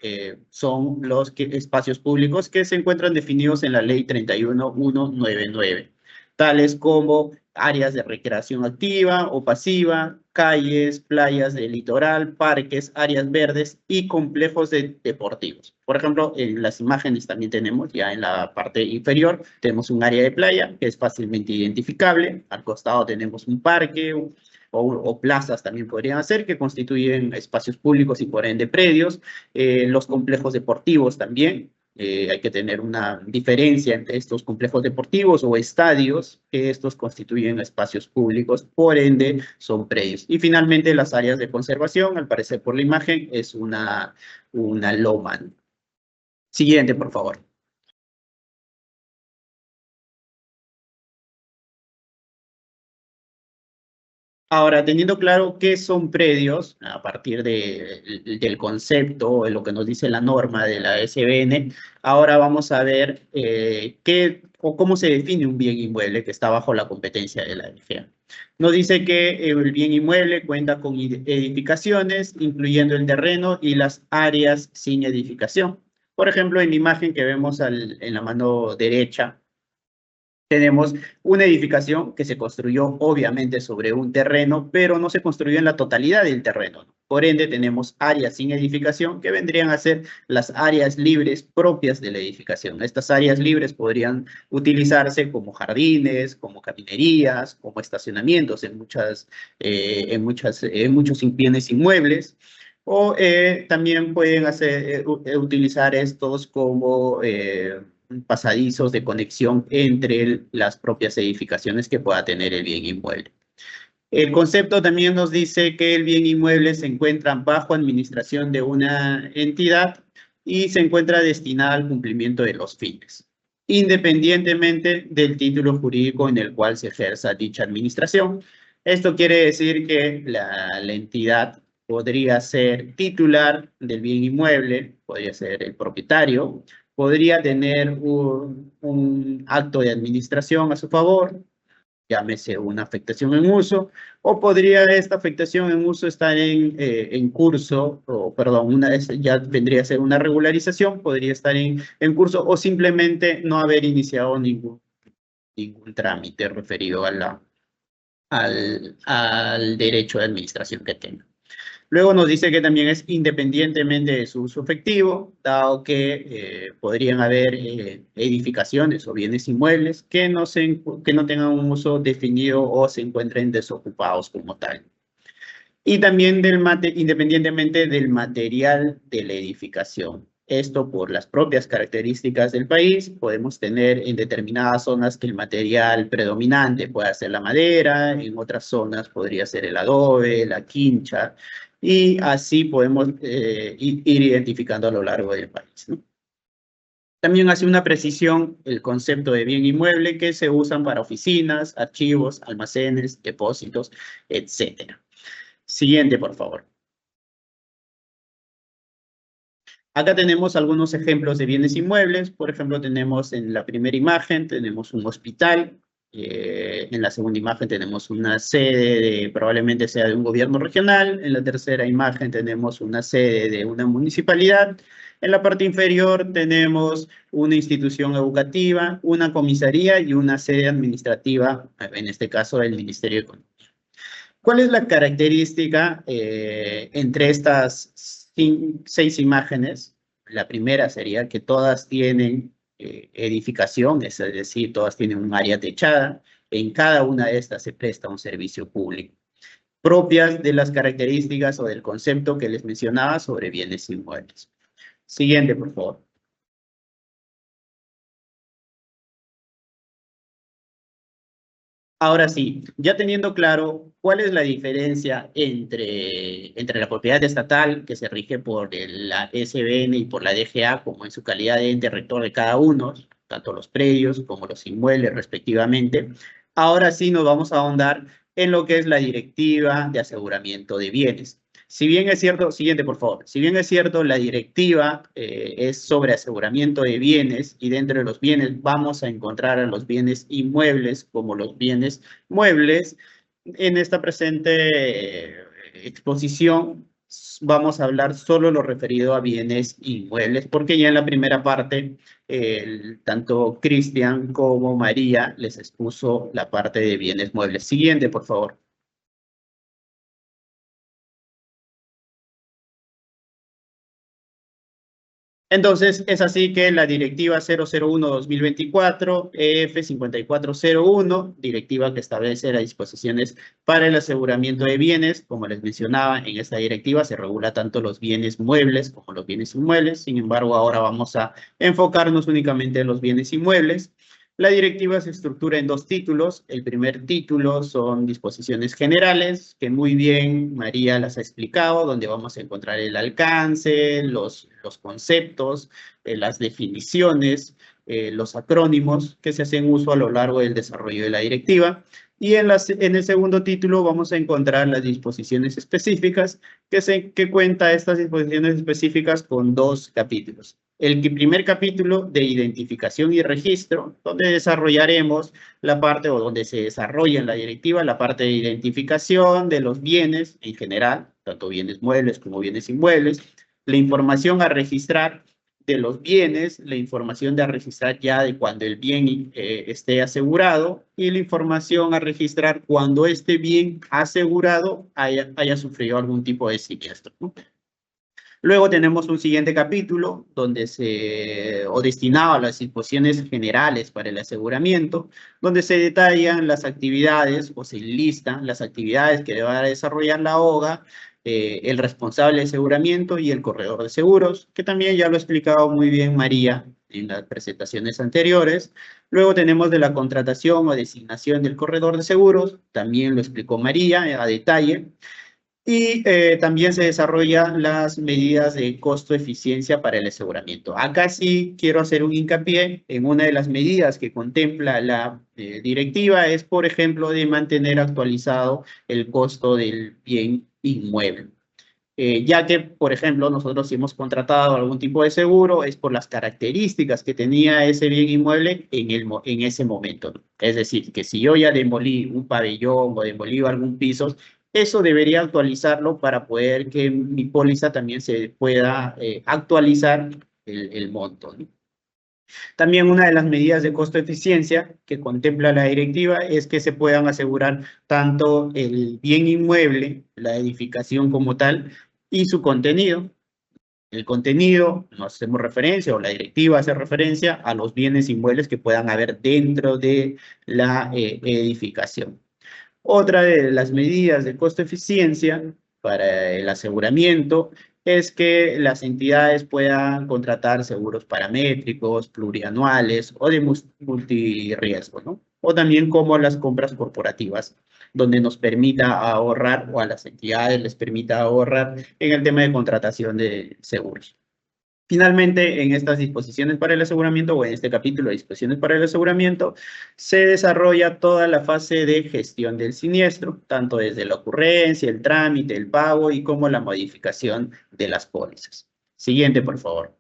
S4: son los espacios públicos que se encuentran definidos en la Ley 31199, tales como áreas de recreación activa o pasiva, calles, playas del litoral, parques, áreas verdes y complejos deportivos. Por ejemplo, en las imágenes también tenemos, ya en la parte inferior, tenemos un área de playa que es fácilmente identificable. Al costado tenemos un parque o plazas también podrían ser, que constituyen espacios públicos y por ende predios. Los complejos deportivos también. Hay que tener una diferencia entre estos complejos deportivos o estadios, que estos constituyen espacios públicos, por ende son predios. Y finalmente las áreas de conservación, al parecer por la imagen, es una loma. Siguiente, por favor. Ahora, teniendo claro qué son predios, a partir del concepto, de lo que nos dice la norma de la SBN, ahora vamos a ver cómo se define un bien inmueble que está bajo la competencia de la DGA. Nos dice que el bien inmueble cuenta con edificaciones, incluyendo el terreno y las áreas sin edificación. Por ejemplo, en la imagen que vemos en la mano derecha, tenemos una edificación que se construyó obviamente sobre un terreno, pero no se construyó en la totalidad del terreno. Por ende, tenemos áreas sin edificación que vendrían a ser las áreas libres propias de la edificación. Estas áreas libres podrían utilizarse como jardines, como caminerías, como estacionamientos en muchos bienes inmuebles. O también pueden utilizar estos como pasadizos de conexión entre las propias edificaciones que pueda tener el bien inmueble. El concepto también nos dice que el bien inmueble se encuentra bajo administración de una entidad y se encuentra destinada al cumplimiento de los fines, independientemente del título jurídico en el cual se ejerza dicha administración. Esto quiere decir que la entidad podría ser titular del bien inmueble, podría ser el propietario, podría tener un acto de administración a su favor, llámese una afectación en uso, o podría esta afectación en uso estar en curso, o perdón, ya vendría a ser una regularización, podría estar en curso, o simplemente no haber iniciado ningún trámite referido al derecho de administración que tenga. Luego nos dice que también es independientemente de su uso efectivo, dado que podrían haber edificaciones o bienes inmuebles que no tengan un uso definido o se encuentren desocupados como tal. Y también independientemente del material de la edificación. Esto por las propias características del país. Podemos tener en determinadas zonas que el material predominante pueda ser la madera, en otras zonas podría ser el adobe, la quincha, y así podemos ir identificando a lo largo del país, ¿no? También hace una precisión el concepto de bien inmueble que se usan para oficinas, archivos, almacenes, depósitos, etc. Siguiente, por favor. Acá tenemos algunos ejemplos de bienes inmuebles. Por ejemplo, tenemos en la primera imagen, tenemos un hospital. En la segunda imagen tenemos una sede, probablemente sea de un gobierno regional. En la tercera imagen tenemos una sede de una municipalidad. En la parte inferior tenemos una institución educativa, una comisaría y una sede administrativa, en este caso el Ministerio de Economía. ¿Cuál es la característica entre estas 6 imágenes? La primera sería que todas tienen edificación, es decir, todas tienen un área techada. En cada una de estas se presta un servicio público, propias de las características o del concepto que les mencionaba sobre bienes inmuebles. Siguiente, por favor. Ahora sí, ya teniendo claro cuál es la diferencia entre la propiedad estatal, que se rige por la SBN y por la DGA, como en su calidad de ente rector de cada uno, tanto los predios como los inmuebles respectivamente, ahora sí nos vamos a ahondar en lo que es la directiva de aseguramiento de bienes. Si bien es cierto, siguiente por favor, si bien es cierto la directiva es sobre aseguramiento de bienes y dentro de los bienes vamos a encontrar a los bienes inmuebles como los bienes muebles, en esta presente exposición vamos a hablar solo lo referido a bienes inmuebles porque ya en la primera parte tanto Cristian como María les expuso la parte de bienes muebles. Siguiente por favor. Entonces, es así que la Directiva 001-2024, EF 5401, directiva que establece las disposiciones para el aseguramiento de bienes, como les mencionaba, en esta directiva se regula tanto los bienes muebles como los bienes inmuebles. Sin embargo, ahora vamos a enfocarnos únicamente en los bienes inmuebles. La directiva se estructura en 2 títulos. El primer título son disposiciones generales, que muy bien María las ha explicado, donde vamos a encontrar el alcance, los conceptos, las definiciones, los acrónimos que se hacen uso a lo largo del desarrollo de la directiva. Y en el segundo título vamos a encontrar las disposiciones específicas, que cuenta estas disposiciones específicas con 2 capítulos. El primer capítulo de identificación y registro, donde desarrollaremos la parte o donde se desarrolla en la directiva la parte de identificación de los bienes en general, tanto bienes muebles como bienes inmuebles, la información a registrar de los bienes, la información de registrar ya de cuando el bien esté asegurado y la información a registrar cuando este bien asegurado haya sufrido algún tipo de siniestro, ¿no? Luego tenemos un siguiente capítulo donde destinado a las disposiciones generales para el aseguramiento, donde se detallan las actividades o se listan las actividades que deba desarrollar la OGA, el responsable de aseguramiento y el corredor de seguros, que también ya lo ha explicado muy bien María en las presentaciones anteriores. Luego tenemos de la contratación o designación del corredor de seguros, también lo explicó María a detalle. Y también se desarrollan las medidas de costo-eficiencia para el aseguramiento. Acá sí quiero hacer un hincapié en una de las medidas que contempla la directiva, es, por ejemplo, de mantener actualizado el costo del bien inmueble. Ya que, por ejemplo, nosotros si hemos contratado algún tipo de seguro, es por las características que tenía ese bien inmueble en ese momento, ¿no? Es decir, que si yo ya demolí un pabellón o demolí algún piso, eso debería actualizarlo para poder que mi póliza también se pueda actualizar el monto, ¿no? También una de las medidas de costo-eficiencia que contempla la directiva es que se puedan asegurar tanto el bien inmueble, la edificación como tal, y su contenido. El contenido, nos hacemos referencia, o la directiva hace referencia a los bienes inmuebles que puedan haber dentro de la edificación. Otra de las medidas de costo-eficiencia para el aseguramiento es que las entidades puedan contratar seguros paramétricos, plurianuales o de multirriesgo, ¿no? O también como las compras corporativas, donde nos permita ahorrar, o a las entidades les permita ahorrar en el tema de contratación de seguros. Finalmente, en estas disposiciones para el aseguramiento, o en este capítulo de disposiciones para el aseguramiento, se desarrolla toda la fase de gestión del siniestro, tanto desde la ocurrencia, el trámite, el pago y como la modificación de las pólizas. Siguiente, por favor.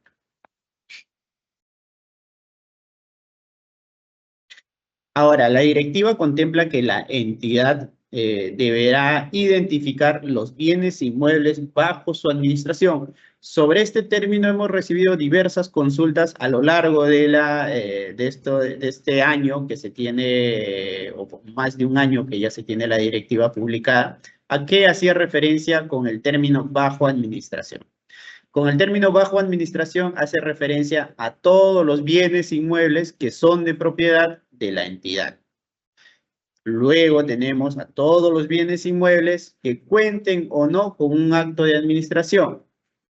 S4: Ahora, la directiva contempla que la entidad deberá identificar los bienes inmuebles bajo su administración. Sobre este término hemos recibido diversas consultas a lo largo de este año que se tiene, o más de un año que ya se tiene la directiva publicada. ¿A qué hacía referencia con el término bajo administración? Con el término bajo administración hace referencia a todos los bienes inmuebles que son de propiedad de la entidad. Luego tenemos a todos los bienes inmuebles que cuenten o no con un acto de administración.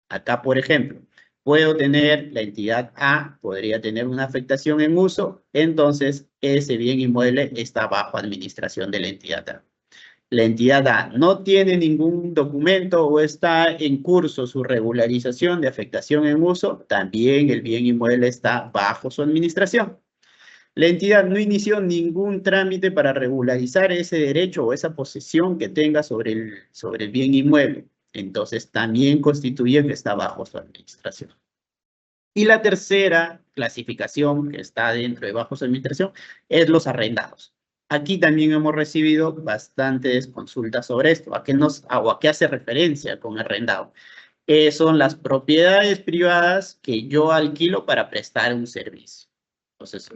S4: Acá, por ejemplo, puedo tener la entidad A, podría tener una afectación en uso, entonces ese bien inmueble está bajo administración de la entidad A. La entidad A no tiene ningún documento o está en curso su regularización de afectación en uso, también el bien inmueble está bajo su administración. La entidad no inició ningún trámite para regularizar ese derecho o esa posesión que tenga sobre el bien inmueble. Entonces, también constituye que está bajo su administración. Y la tercera clasificación que está dentro de bajo su administración es los arrendados. Aquí también hemos recibido bastantes consultas sobre esto. ¿A qué hace referencia con arrendado? Son las propiedades privadas que yo alquilo para prestar un servicio. Entonces,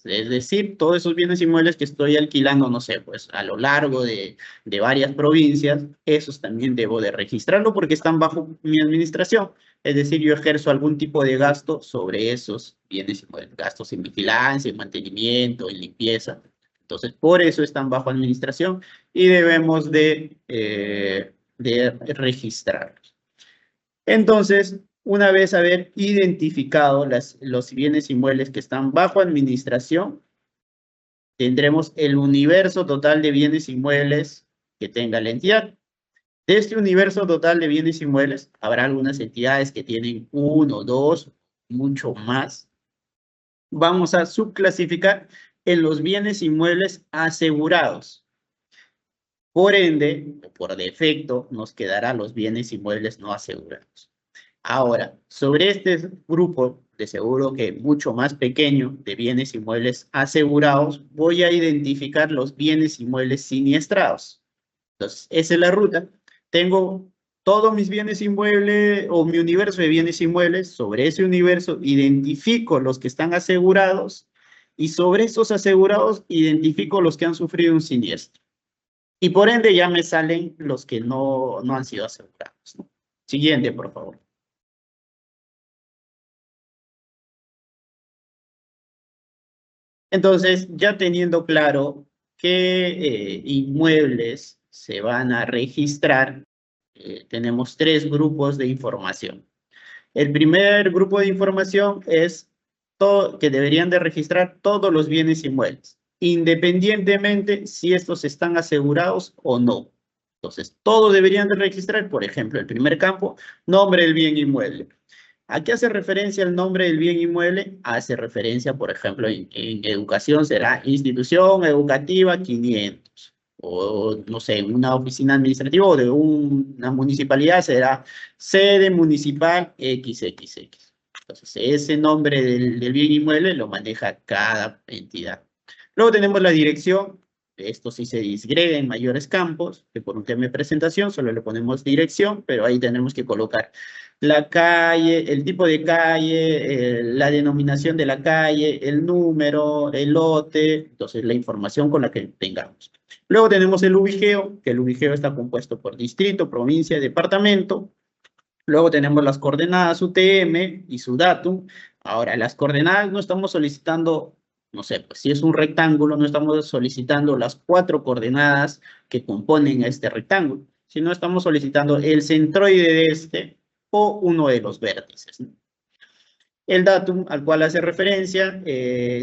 S4: es decir, todos esos bienes inmuebles que estoy alquilando, no sé, pues a lo largo de varias provincias, esos también debo de registrarlo porque están bajo mi administración. Es decir, yo ejerzo algún tipo de gasto sobre esos bienes inmuebles, gastos en vigilancia, en mantenimiento, en limpieza. Entonces, por eso están bajo administración y debemos de registrarlos. Entonces, una vez haber identificado los bienes inmuebles que están bajo administración, tendremos el universo total de bienes inmuebles que tenga la entidad. De este universo total de bienes inmuebles, habrá algunas entidades que tienen 1, 2, mucho más. Vamos a subclasificar en los bienes inmuebles asegurados. Por ende, por defecto, nos quedará los bienes inmuebles no asegurados. Ahora, sobre este grupo de seguro que mucho más pequeño de bienes inmuebles asegurados, voy a identificar los bienes inmuebles siniestrados. Entonces, esa es la ruta. Tengo todos mis bienes inmuebles o mi universo de bienes inmuebles. Sobre ese universo identifico los que están asegurados y sobre esos asegurados identifico los que han sufrido un siniestro. Y por ende ya me salen los que no han sido asegurados, ¿no? Siguiente, por favor. Entonces, ya teniendo claro qué inmuebles se van a registrar, tenemos 3 grupos de información. El primer grupo de información es que deberían de registrar todos los bienes inmuebles, independientemente si estos están asegurados o no. Entonces, todos deberían de registrar, por ejemplo, el primer campo, nombre del bien inmueble. ¿A qué hace referencia el nombre del bien inmueble? Hace referencia, por ejemplo, en educación será institución educativa 500. O, no sé, en una oficina administrativa o de una municipalidad será sede municipal XXX. Entonces, ese nombre del bien inmueble lo maneja cada entidad. Luego tenemos la dirección. Esto sí se disgrega en mayores campos, que por un tema de presentación solo le ponemos dirección, pero ahí tenemos que colocar la calle, el tipo de calle, la denominación de la calle, el número, el lote, entonces la información con la que tengamos. Luego tenemos el ubigeo, que el ubigeo está compuesto por distrito, provincia, departamento. Luego tenemos las coordenadas UTM y su datum. Ahora, las coordenadas no estamos solicitando, no sé, pues si es un rectángulo, no estamos solicitando las 4 coordenadas que componen este rectángulo, sino estamos solicitando el centroide de este o uno de los vértices, ¿no? El datum al cual hace referencia,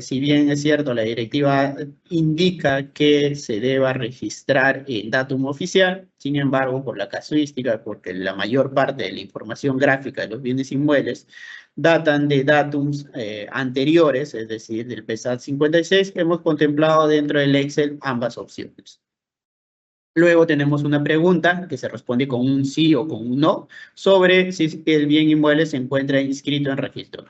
S4: si bien es cierto, la directiva indica que se deba registrar el datum oficial, sin embargo, por la casuística, porque la mayor parte de la información gráfica de los bienes inmuebles datan de datums anteriores, es decir, del PESAT 56, hemos contemplado dentro del Excel ambas opciones. Luego tenemos una pregunta que se responde con un sí o con un no sobre si el bien inmueble se encuentra inscrito en registro.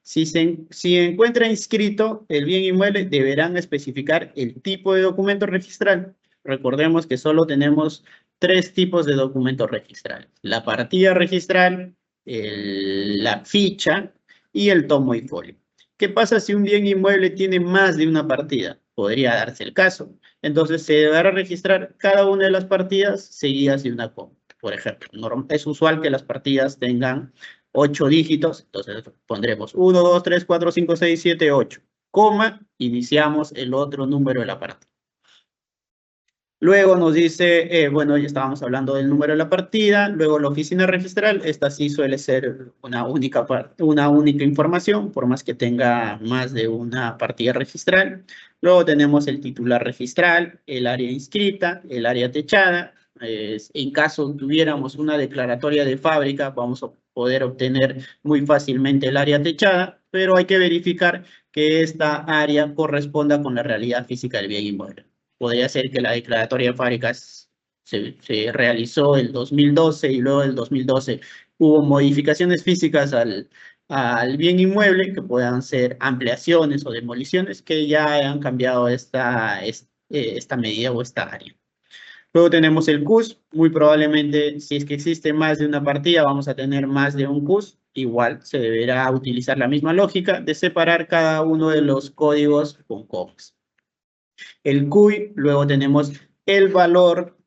S4: Si encuentra inscrito el bien inmueble, deberán especificar el tipo de documento registral. Recordemos que solo tenemos 3 tipos de documentos registrales: la partida registral, la ficha y el tomo y folio. ¿Qué pasa si un bien inmueble tiene más de una partida? Podría darse el caso. Entonces se deberá registrar cada una de las partidas seguidas de una coma. Por ejemplo, es usual que las partidas tengan 8 dígitos, entonces pondremos 1, 2, 3, 4, 5, 6, 7, 8, coma, iniciamos el otro número de la partida. Luego nos dice, bueno, ya estábamos hablando del número de la partida, luego la oficina registral, esta sí suele ser una única información, por más que tenga más de una partida registral. Luego tenemos el titular registral, el área inscrita, el área techada. En caso tuviéramos una declaratoria de fábrica, vamos a poder obtener muy fácilmente el área techada, pero hay que verificar que esta área corresponda con la realidad física del bien inmueble. Podría ser que la declaratoria de fábricas se realizó en 2012 y luego en 2012 hubo modificaciones físicas al bien inmueble, que puedan ser ampliaciones o demoliciones, que ya han cambiado esta medida o esta área. Luego tenemos el CUS. Muy probablemente, si es que existe más de una partida, vamos a tener más de un CUS. Igual se deberá utilizar la misma lógica de separar cada uno de los códigos con comas. El CUI, luego tenemos el valor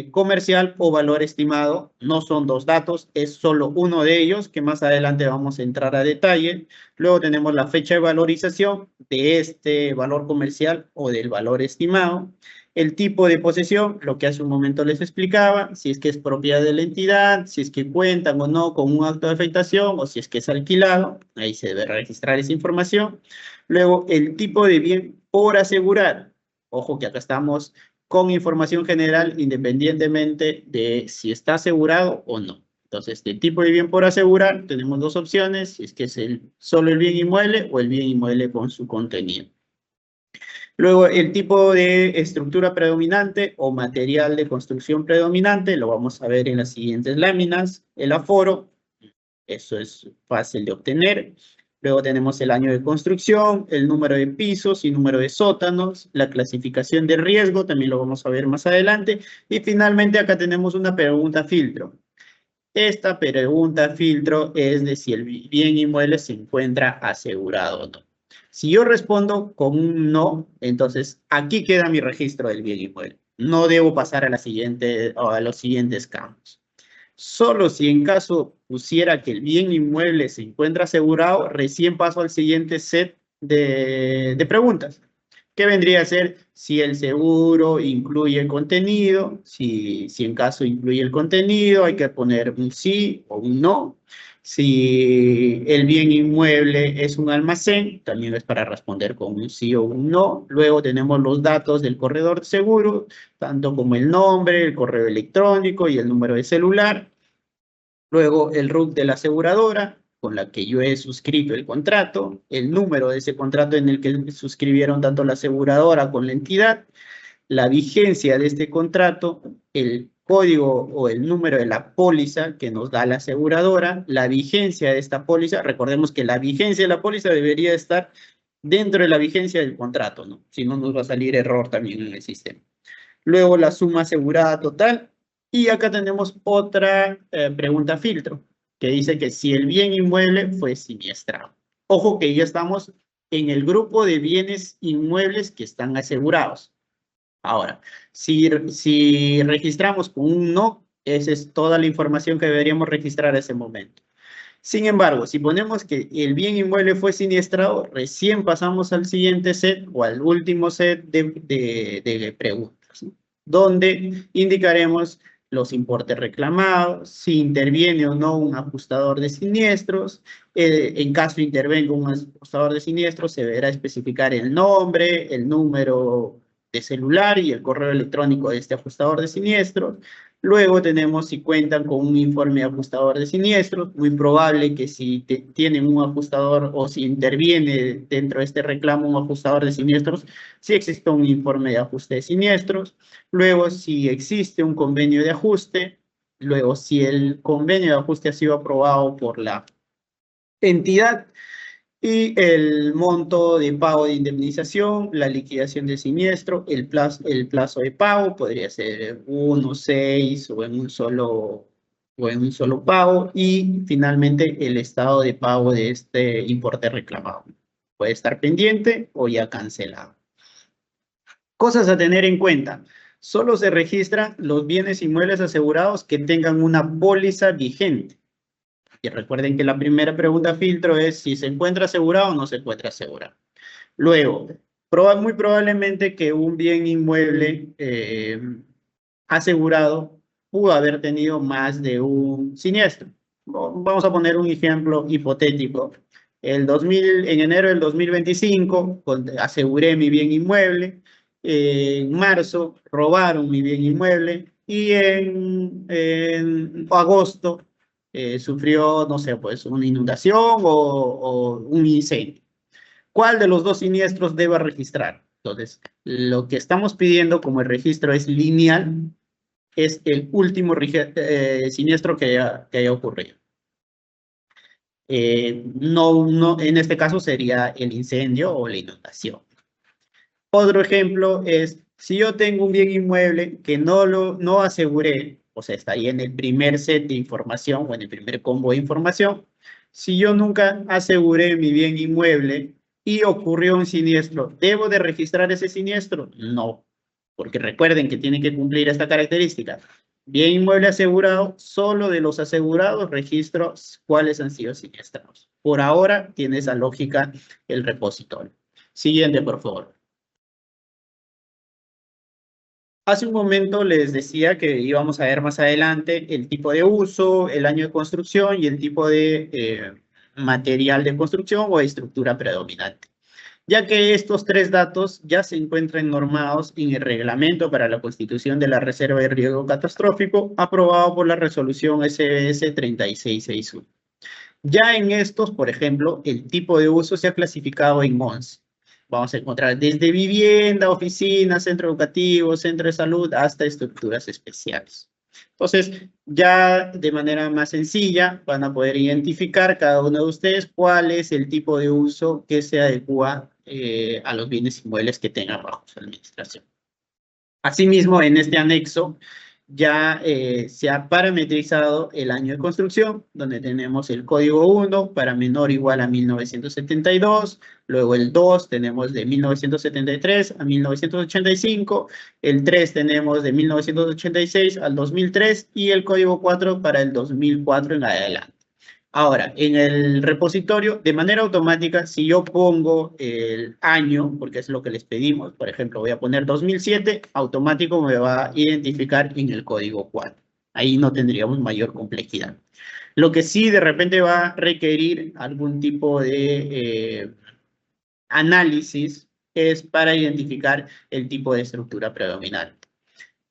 S4: comercial o valor estimado. No son 2 datos, es solo uno de ellos, que más adelante vamos a entrar a detalle. Luego tenemos la fecha de valorización de este valor comercial o del valor estimado. El tipo de posesión, lo que hace un momento les explicaba, si es que es propiedad de la entidad, si es que cuentan o no con un acto de afectación, o si es que es alquilado, ahí se debe registrar esa información. Luego, el tipo de bien por asegurar. Ojo que acá estamos con información general independientemente de si está asegurado o no. Entonces, de tipo de bien por asegurar, tenemos 2 opciones, si es que es solo el bien inmueble o el bien inmueble con su contenido. Luego, el tipo de estructura predominante o material de construcción predominante, lo vamos a ver en las siguientes láminas. El aforo, eso es fácil de obtener. Luego tenemos el año de construcción, el número de pisos y número de sótanos, la clasificación de riesgo, también lo vamos a ver más adelante. Y finalmente acá tenemos una pregunta filtro. Esta pregunta filtro es de si el bien inmueble se encuentra asegurado o no. Si yo respondo con un no, entonces aquí queda mi registro del bien inmueble. No debo pasar a los siguientes campos. Solo si en caso pusiera que el bien inmueble se encuentra asegurado, recién paso al siguiente set de preguntas. ¿Qué vendría a ser si el seguro incluye el contenido? Si en caso incluye el contenido, hay que poner un sí o un no. Si el bien inmueble es un almacén, también es para responder con un sí o un no. Luego tenemos los datos del corredor de seguro, tanto como el nombre, el correo electrónico y el número de celular. Luego el RUC de la aseguradora, con la que yo he suscrito el contrato, el número de ese contrato en el que suscribieron tanto la aseguradora con la entidad, la vigencia de este contrato, el código o el número de la póliza que nos da la aseguradora, la vigencia de esta póliza. Recordemos que la vigencia de la póliza debería estar dentro de la vigencia del contrato, ¿no? Si no, nos va a salir error también en el sistema. Luego la suma asegurada total. Y acá tenemos otra pregunta filtro, que dice que si el bien inmueble fue siniestrado. Ojo que ya estamos en el grupo de bienes inmuebles que están asegurados. Ahora, si registramos con un no, esa es toda la información que deberíamos registrar a ese momento. Sin embargo, si ponemos que el bien inmueble fue siniestrado, recién pasamos al siguiente set o al último set de preguntas, ¿no? Donde indicaremos los importes reclamados, si interviene o no un ajustador de siniestros. En caso intervenga un ajustador de siniestros, se deberá especificar el nombre, el número de celular y el correo electrónico de este ajustador de siniestros. Luego tenemos si cuentan con un informe de ajustador de siniestros, muy probable que si tienen un ajustador o si interviene dentro de este reclamo un ajustador de siniestros, si existe un informe de ajuste de siniestros. Luego, si existe un convenio de ajuste. Luego, si el convenio de ajuste ha sido aprobado por la entidad. Y el monto de pago de indemnización, la liquidación del siniestro, el plazo de pago, podría ser 1, 6 o en un solo pago, y finalmente el estado de pago de este importe reclamado. Puede estar pendiente o ya cancelado. Cosas a tener en cuenta. Solo se registran los bienes inmuebles asegurados que tengan una póliza vigente. Y recuerden que la primera pregunta filtro es si se encuentra asegurado o no se encuentra asegurado. Luego, muy probablemente que un bien inmueble asegurado pudo haber tenido más de un siniestro. Vamos a poner un ejemplo hipotético. En enero del 2025 aseguré mi bien inmueble. En marzo robaron mi bien inmueble y en agosto sufrió, no sé, pues una inundación o un incendio. ¿Cuál de los dos siniestros deba registrar? Entonces, lo que estamos pidiendo como el registro es lineal, es el último siniestro que haya ocurrido. No, en este caso sería el incendio o la inundación. Otro ejemplo es, si yo tengo un bien inmueble que no aseguré, o sea, está ahí en el primer set de información o en el primer combo de información, si yo nunca aseguré mi bien inmueble y ocurrió un siniestro, ¿debo de registrar ese siniestro? No, porque recuerden que tienen que cumplir esta característica. Bien inmueble asegurado, solo de los asegurados registro cuáles han sido siniestros. Por ahora tiene esa lógica el repositorio. Siguiente, por favor. Hace un momento les decía que íbamos a ver más adelante el tipo de uso, el año de construcción y el tipo de material de construcción o estructura predominante, ya que estos tres datos ya se encuentran normados en el reglamento para la constitución de la reserva de riesgo catastrófico aprobado por la resolución SBS 3661. Ya en estos, por ejemplo, el tipo de uso se ha clasificado en 11. Vamos a encontrar desde vivienda, oficina, centro educativo, centro de salud, hasta estructuras especiales. Entonces, ya de manera más sencilla van a poder identificar cada uno de ustedes cuál es el tipo de uso que se adecua a los bienes inmuebles que tengan bajo su administración. Asimismo, en este anexo ya se ha parametrizado el año de construcción, donde tenemos el código 1 para menor o igual a 1972, luego el 2 tenemos de 1973 a 1985, el 3 tenemos de 1986 al 2003 y el código 4 para el 2004 en adelante. Ahora, en el repositorio, de manera automática, si yo pongo el año, porque es lo que les pedimos, por ejemplo, voy a poner 2007, automático me va a identificar en el código 4. Ahí no tendríamos mayor complejidad. Lo que sí de repente va a requerir algún tipo de análisis es para identificar el tipo de estructura predominante.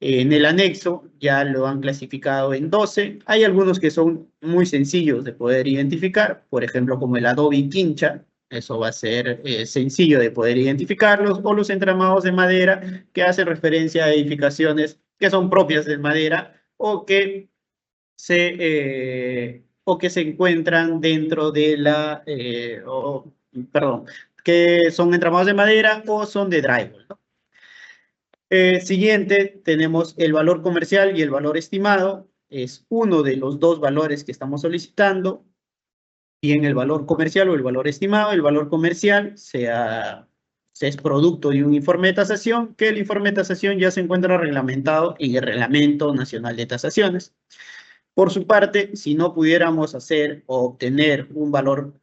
S4: En el anexo ya lo han clasificado en 12. Hay algunos que son muy sencillos de poder identificar, por ejemplo, como el adobe quincha. Eso va a ser sencillo de poder identificarlos, o los entramados de madera que hacen referencia a edificaciones que son propias de madera o que se encuentran dentro de la, que son entramados de madera o son de drywall, ¿no? Siguiente, tenemos el valor comercial y el valor estimado. Es uno de los dos valores que estamos solicitando. Bien, el valor comercial o el valor estimado. El valor comercial es producto de un informe de tasación, que el informe de tasación ya se encuentra reglamentado en el Reglamento Nacional de Tasaciones. Por su parte, si no pudiéramos hacer o obtener un valor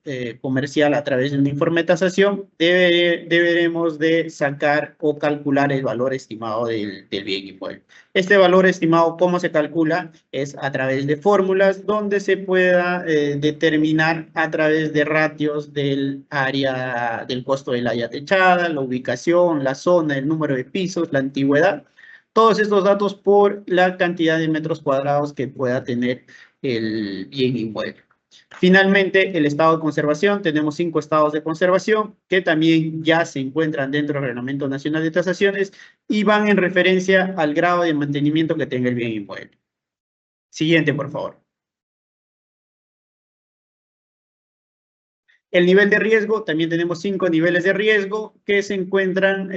S4: comercial a través de una informe de tasación, deberemos de sacar o calcular el valor estimado del bien inmueble. Este valor estimado, ¿cómo se calcula? Es a través de fórmulas donde se pueda determinar a través de ratios del área, del costo del área techada, la ubicación, la zona, el número de pisos, la antigüedad. Todos estos datos por la cantidad de metros cuadrados que pueda tener el bien inmueble. Finalmente, el estado de conservación. Tenemos 5 estados de conservación que también ya se encuentran dentro del Reglamento Nacional de Tasaciones y van en referencia al grado de mantenimiento que tenga el bien inmueble. Siguiente, por favor. El nivel de riesgo, también tenemos 5 niveles de riesgo que se encuentran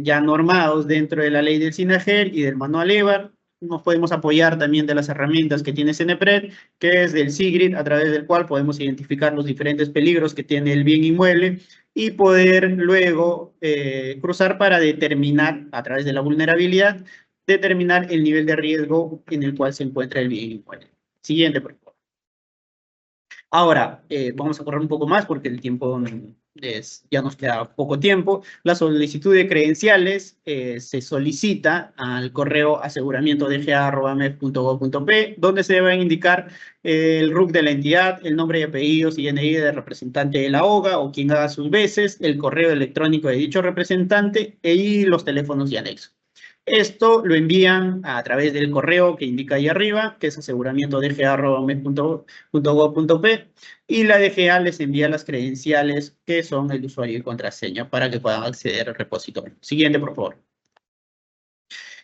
S4: ya normados dentro de la ley del SINAGER y del manual EVAR. Nos podemos apoyar también de las herramientas que tiene CENEPRED, que es del SIGRID, a través del cual podemos identificar los diferentes peligros que tiene el bien inmueble y poder luego cruzar para determinar, a través de la vulnerabilidad, determinar el nivel de riesgo en el cual se encuentra el bien inmueble. Siguiente, por favor. Ahora, vamos a correr un poco más porque el tiempo ya nos queda poco tiempo. La solicitud de credenciales se solicita al correo aseguramiento.dga@mef.gov.p, donde se deben indicar el RUC de la entidad, el nombre y apellidos y DNI del representante de la OGA o quien haga sus veces, el correo electrónico de dicho representante y los teléfonos y anexos. Esto lo envían a través del correo que indica ahí arriba, que es aseguramiento.dga@mef.gov.p, y la DGA les envía las credenciales que son el usuario y contraseña para que puedan acceder al repositorio. Siguiente, por favor.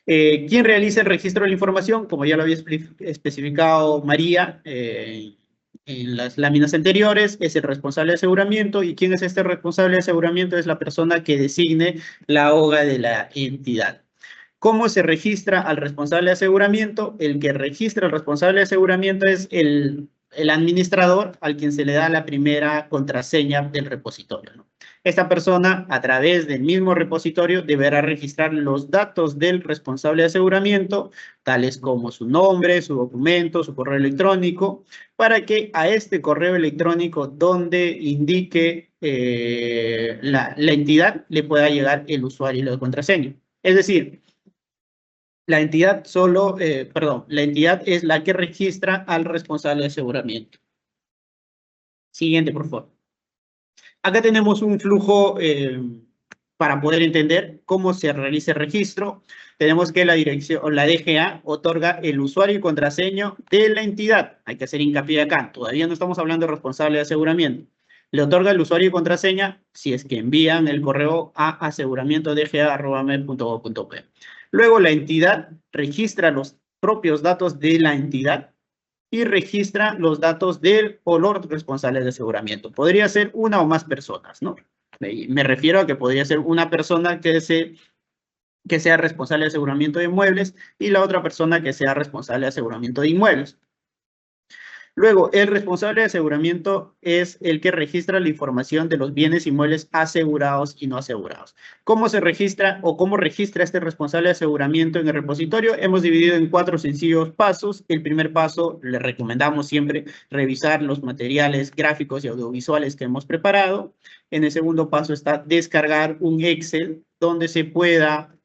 S4: ¿Quién realiza el registro de la información? Como ya lo había especificado María en las láminas anteriores, es el responsable de aseguramiento. ¿Y quién es este responsable de aseguramiento? Es la persona que designe la OGA de la entidad. ¿Cómo se registra al responsable de aseguramiento? El que registra al responsable de aseguramiento es el administrador al quien se le da la primera contraseña del repositorio, ¿no? Esta persona, a través del mismo repositorio, deberá registrar los datos del responsable de aseguramiento, tales como su nombre, su documento, su correo electrónico, para que a este correo electrónico donde indique la entidad le pueda llegar el usuario y la contraseña. Es decir, la entidad la entidad es la que registra al responsable de aseguramiento. Siguiente, por favor. Acá tenemos un flujo para poder entender cómo se realiza el registro. Tenemos que la DGA otorga el usuario y contraseña de la entidad. Hay que hacer hincapié acá. Todavía no estamos hablando de responsable de aseguramiento. Le otorga el usuario y contraseña si es que envían el correo a aseguramiento.dga@mef.gov.p. Luego la entidad registra los propios datos de la entidad y registra los datos del o los responsables de aseguramiento. Podría ser una o más personas, ¿no? Me refiero a que podría ser una persona que sea responsable de aseguramiento de inmuebles y la otra persona que sea responsable de aseguramiento de inmuebles. Luego, el responsable de aseguramiento es el que registra la información de los bienes inmuebles asegurados y no asegurados. ¿Cómo se registra o cómo registra este responsable de aseguramiento en el repositorio? Hemos dividido en 4 sencillos pasos. El primer paso, le recomendamos siempre revisar los materiales gráficos y audiovisuales que hemos preparado. En el segundo paso está descargar un Excel donde se pueda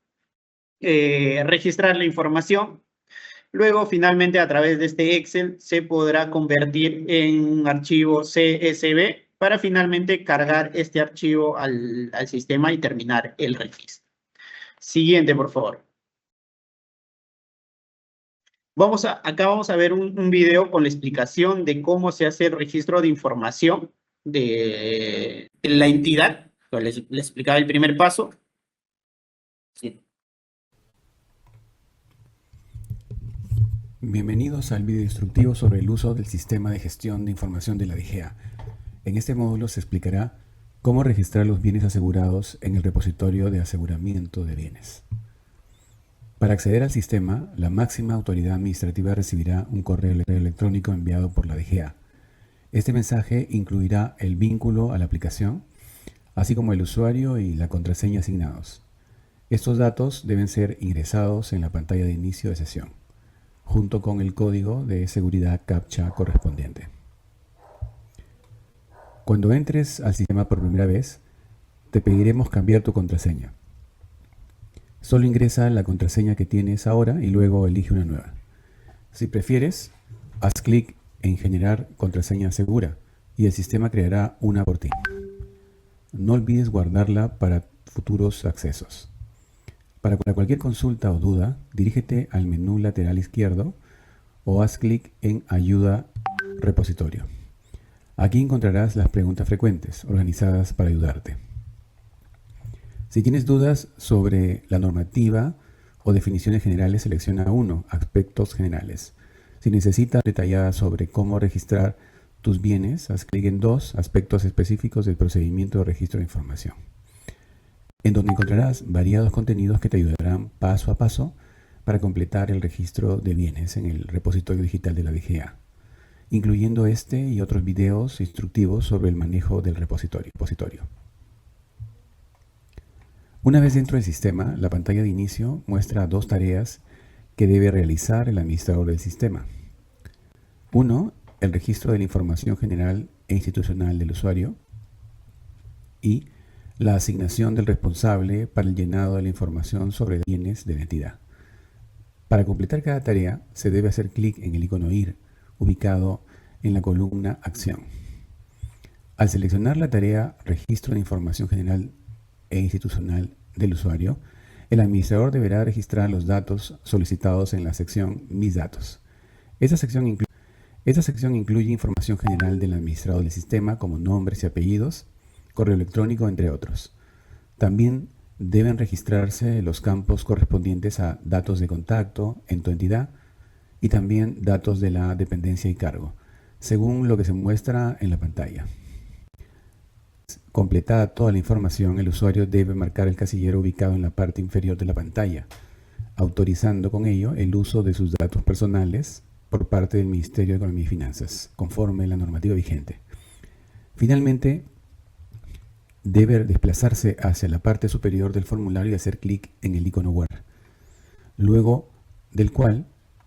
S4: registrar la información. Luego, finalmente, a través de este Excel se podrá convertir en un archivo CSV para finalmente cargar este archivo al sistema y terminar el registro. Siguiente, por favor. Acá vamos a ver un video con la explicación de cómo se hace el registro de información de la entidad. Les explicaba el primer paso. Sí.
S5: Bienvenidos al video instructivo sobre el uso del sistema de gestión de información de la DGA. En este módulo se explicará cómo registrar los bienes asegurados en el repositorio de aseguramiento de bienes. Para acceder al sistema, la máxima autoridad administrativa recibirá un correo electrónico enviado por la DGA. Este mensaje incluirá el vínculo a la aplicación, así como el usuario y la contraseña asignados. Estos datos deben ser ingresados en la pantalla de inicio de sesión. junto con el código de seguridad CAPTCHA correspondiente. Cuando entres al sistema por primera vez, te pediremos cambiar tu contraseña. Solo ingresa la contraseña que tienes ahora y luego elige una nueva. Si prefieres, haz clic en Generar contraseña segura y el sistema creará una por ti. No olvides guardarla para futuros accesos. Para cualquier consulta o duda, dirígete al menú lateral izquierdo o haz clic en Ayuda repositorio. Aquí encontrarás las preguntas frecuentes, organizadas para ayudarte. Si tienes dudas sobre la normativa o definiciones generales, selecciona 1, aspectos generales. Si necesitas detallada sobre cómo registrar tus bienes, haz clic en 2, aspectos específicos del procedimiento de registro de información, en donde encontrarás variados contenidos que te ayudarán paso a paso para completar el registro de bienes en el repositorio digital de la DGA, incluyendo este y otros videos instructivos sobre el manejo del repositorio. Una vez dentro del sistema, la pantalla de inicio muestra 2 tareas que debe realizar el administrador del sistema. 1, el registro de la información general e institucional del usuario, y la asignación del responsable para el llenado de la información sobre bienes de la entidad. Para completar cada tarea, se debe hacer clic en el icono IR, ubicado en la columna Acción. Al seleccionar la tarea Registro de información general e institucional del usuario, el administrador deberá registrar los datos solicitados en la sección Mis datos. Esta sección incluye información general del administrador del sistema, como nombres y apellidos, correo electrónico, entre otros. También deben registrarse los campos correspondientes a datos de contacto en tu entidad y también datos de la dependencia y cargo, según lo que se muestra en la pantalla. Completada toda la información, el usuario debe marcar el casillero ubicado en la parte inferior de la pantalla, autorizando con ello el uso de sus datos personales por parte del Ministerio de Economía y Finanzas, conforme a la normativa vigente. Finalmente, debe desplazarse hacia la parte superior del formulario y hacer clic en el icono Word, luego del cual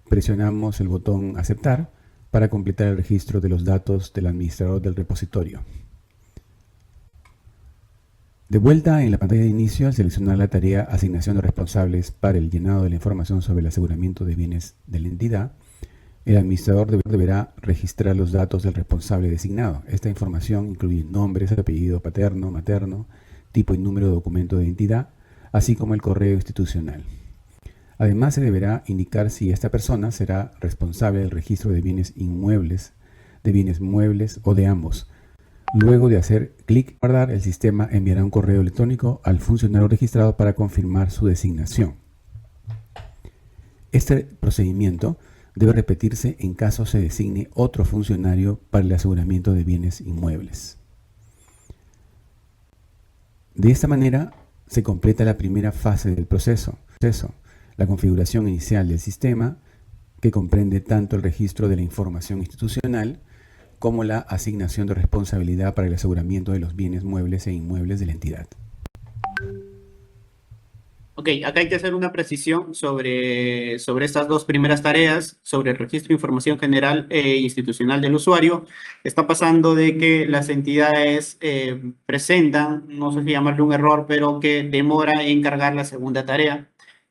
S5: presionamos el botón Aceptar para completar el registro de los datos del administrador del repositorio. De vuelta en la pantalla de inicio, al seleccionar la tarea Asignación de responsables para el llenado de la información sobre el aseguramiento de bienes de la entidad, el administrador deberá registrar los datos del responsable designado. Esta información incluye nombres, apellido paterno, materno, tipo y número de documento de identidad, así como el correo institucional. Además, se deberá indicar si esta persona será responsable del registro de bienes inmuebles, de bienes muebles o de ambos. Luego de hacer clic en guardar, el sistema enviará un correo electrónico al funcionario registrado para confirmar su designación. Este procedimiento debe repetirse en caso se designe otro funcionario para el aseguramiento de bienes inmuebles. De esta manera se completa la primera fase del proceso, la configuración inicial del sistema, que comprende tanto el registro de la información institucional como la asignación de responsabilidad para el aseguramiento de los bienes muebles e inmuebles de la entidad.
S4: Ok, acá hay que hacer una precisión sobre estas 2 primeras tareas, sobre el registro de información general e institucional del usuario. Está pasando de que las entidades presentan, no sé si llamarle un error, pero que demora en cargar la segunda tarea.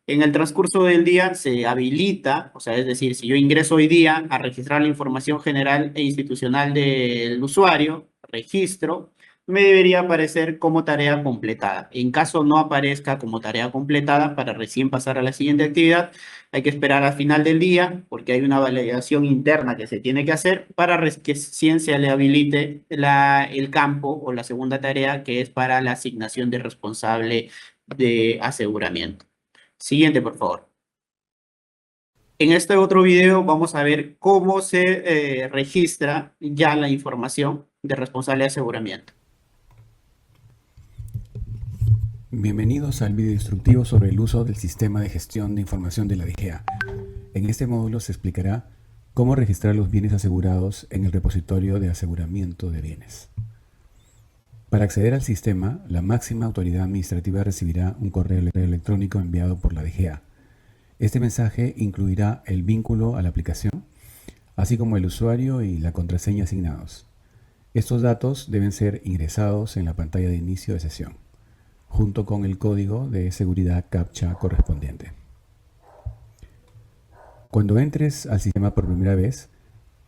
S4: En el transcurso del día se habilita, o sea, es decir, si yo ingreso hoy día a registrar la información general e institucional del usuario, registro, me debería aparecer como tarea completada. En caso no aparezca como tarea completada, para recién pasar a la siguiente actividad, hay que esperar al final del día, porque hay una validación interna que se tiene que hacer para que recién se le habilite el campo o la segunda tarea, que es para la asignación de responsable de aseguramiento. Siguiente, por favor. En este otro video vamos a ver cómo se registra ya la información de responsable de aseguramiento.
S5: Bienvenidos al video instructivo sobre el uso del sistema de gestión de información de la DGA. En este módulo se explicará cómo registrar los bienes asegurados en el repositorio de aseguramiento de bienes. Para acceder al sistema, la máxima autoridad administrativa recibirá un correo electrónico enviado por la DGA, Este mensaje incluirá el vínculo a la aplicación, así como el usuario y la contraseña asignados. Estos datos deben ser ingresados en la pantalla de inicio de sesión, junto con el código de seguridad CAPTCHA correspondiente. Cuando entres al sistema por primera vez,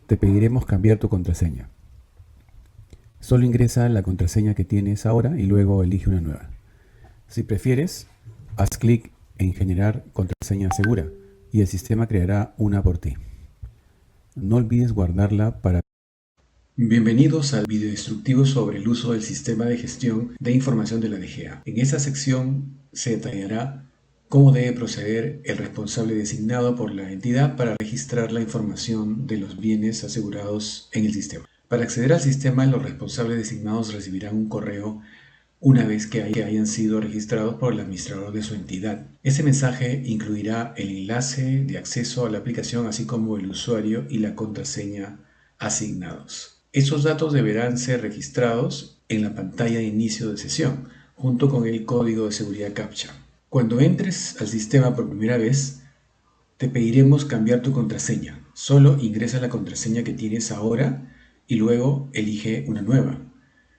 S5: te pediremos cambiar tu contraseña. Solo ingresa la contraseña que tienes ahora y luego elige una nueva. Si prefieres, haz clic en Generar contraseña segura y el sistema creará una por ti. No olvides guardarla para...
S6: Bienvenidos al video instructivo sobre el uso del sistema de gestión de información de la DGA. En esta sección se detallará cómo debe proceder el responsable designado por la entidad para registrar la información de los bienes asegurados en el sistema. Para acceder al sistema, los responsables designados recibirán un correo una vez que hayan sido registrados por el administrador de su entidad. Ese mensaje incluirá el enlace de acceso a la aplicación, así como el usuario y la contraseña asignados. Estos datos deberán ser registrados en la pantalla de inicio de sesión, junto con el código de seguridad CAPTCHA. Cuando entres al sistema por primera vez, te pediremos cambiar tu contraseña. Solo ingresa la contraseña que tienes ahora y luego elige una nueva.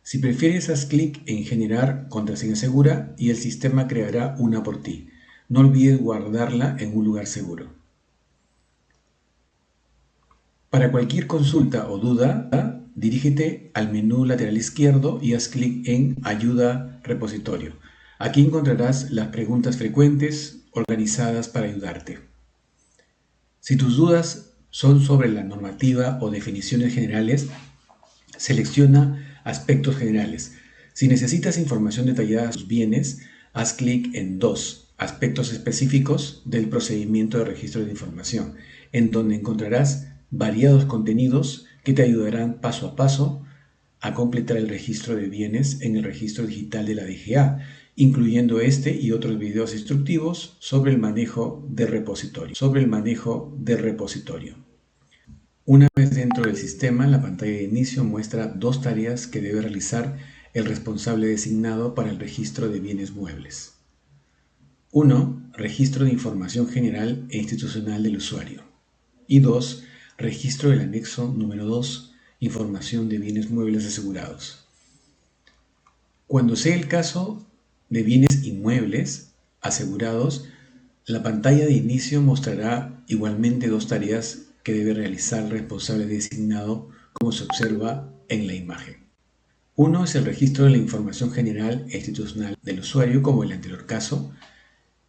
S6: Si prefieres, haz clic en Generar contraseña segura y el sistema creará una por ti. No olvides guardarla en un lugar seguro. Para cualquier consulta o duda, dirígete al menú lateral izquierdo y haz clic en Ayuda repositorio. Aquí encontrarás las preguntas frecuentes organizadas para ayudarte. Si tus dudas son sobre la normativa o definiciones generales, selecciona Aspectos generales. Si necesitas información detallada de tus bienes, haz clic en 2 Aspectos específicos del procedimiento de registro de información, en donde encontrarás variados contenidos que te ayudarán paso a paso a completar el registro de bienes en el registro digital de la DGA, incluyendo este y otros videos instructivos sobre el manejo de repositorio. Una vez dentro del sistema, la pantalla de inicio muestra 2 tareas que debe realizar el responsable designado para el registro de bienes muebles. 1. Registro de información general e institucional del usuario. Y 2. Registro del anexo número 2, información de bienes muebles asegurados. Cuando sea el caso de bienes inmuebles asegurados, la pantalla de inicio mostrará igualmente 2 tareas que debe realizar el responsable designado, como se observa en la imagen. 1 es el registro de la información general e institucional del usuario, como en el anterior caso,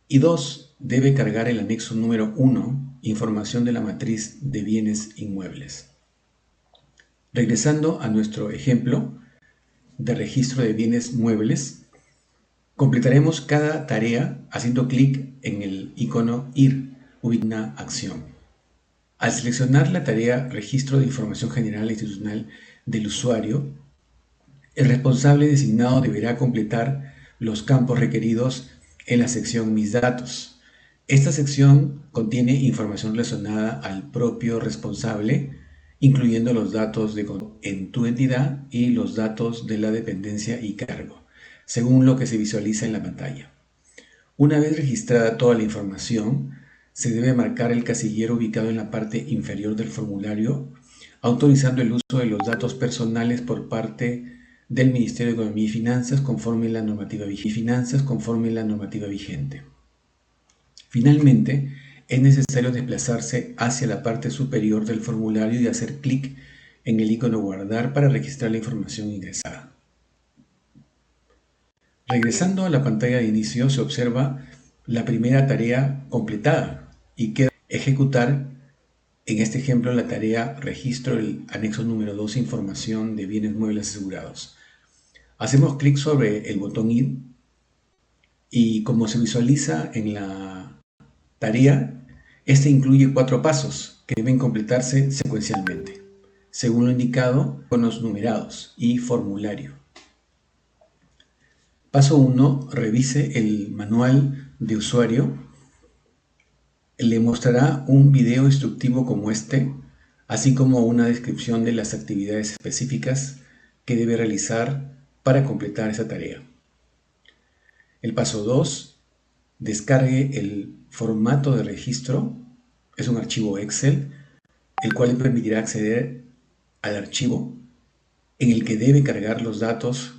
S6: y 2 debe cargar el anexo número 1, información de la matriz de bienes inmuebles. Regresando a nuestro ejemplo de registro de bienes muebles, completaremos cada tarea haciendo clic en el icono Ir, ubicada acción. Al seleccionar la tarea Registro de Información General e Institucional del usuario, el responsable designado deberá completar los campos requeridos en la sección Mis datos. Esta sección contiene información relacionada al propio responsable, incluyendo los datos en tu entidad y los datos de la dependencia y cargo, según lo que se visualiza en la pantalla. Una vez registrada toda la información, se debe marcar el casillero ubicado en la parte inferior del formulario, autorizando el uso de los datos personales por parte del Ministerio de Economía y Finanzas conforme la normativa vigente. Finalmente, es necesario desplazarse hacia la parte superior del formulario y hacer clic en el icono Guardar para registrar la información ingresada. Regresando a la pantalla de inicio, se observa la primera tarea completada y queda ejecutar, en este ejemplo, la tarea Registro del anexo número 2, información de bienes muebles asegurados. Hacemos clic sobre el botón Ir y, como se visualiza en la tarea, este incluye 4 pasos que deben completarse secuencialmente, según lo indicado con los numerados y formulario. Paso 1. Revise el manual de usuario. Le mostrará un video instructivo como este, así como una descripción de las actividades específicas que debe realizar para completar esa tarea. El paso 2 descargue el formato de registro, es un archivo Excel, el cual le permitirá acceder al archivo en el que debe cargar los datos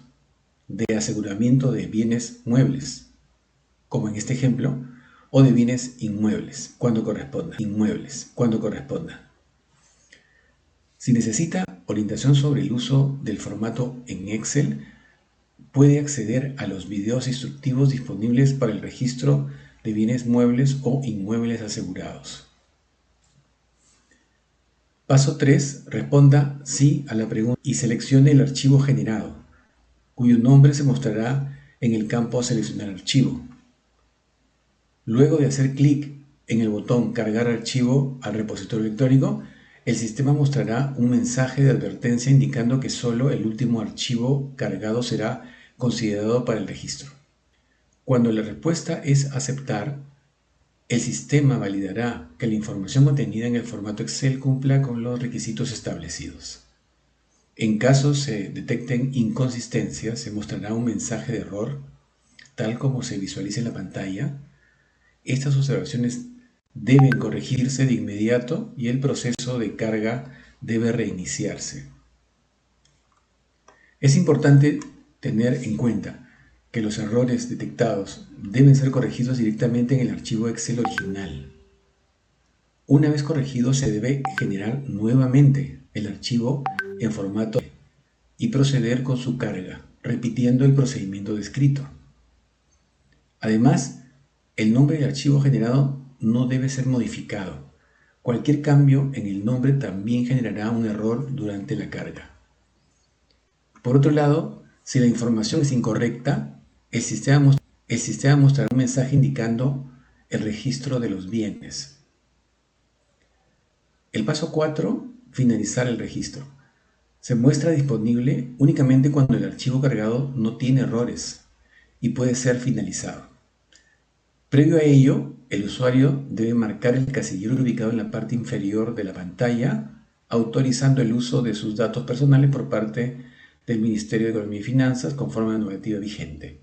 S6: de aseguramiento de bienes muebles, como en este ejemplo, o de bienes inmuebles, cuando corresponda. Si necesita orientación sobre el uso del formato en Excel, puede acceder a los videos instructivos disponibles para el registro de bienes muebles o inmuebles asegurados. Paso 3. Responda sí a la pregunta y seleccione el archivo generado, cuyo nombre se mostrará en el campo Seleccionar archivo. Luego de hacer clic en el botón Cargar archivo al repositorio electrónico, el sistema mostrará un mensaje de advertencia indicando que solo el último archivo cargado será considerado para el registro. Cuando la respuesta es aceptar, el sistema validará que la información contenida en el formato Excel cumpla con los requisitos establecidos. En caso se detecten inconsistencias, se mostrará un mensaje de error, tal como se visualiza en la pantalla. Estas observaciones deben corregirse de inmediato y el proceso de carga debe reiniciarse. Es importante tener en cuenta que los errores detectados deben ser corregidos directamente en el archivo Excel original. Una vez corregido, se debe generar nuevamente el archivo en formato y proceder con su carga, repitiendo el procedimiento descrito. Además, el nombre del archivo generado no debe ser modificado. Cualquier cambio en el nombre también generará un error durante la carga. Por otro lado, si la información es incorrecta, el sistema mostrará un mensaje indicando el registro de los bienes. El paso 4, finalizar el registro. Se muestra disponible únicamente cuando el archivo cargado no tiene errores y puede ser finalizado. Previo a ello, el usuario debe marcar el casillero ubicado en la parte inferior de la pantalla, autorizando el uso de sus datos personales por parte del Ministerio de Economía y Finanzas conforme a la normativa vigente.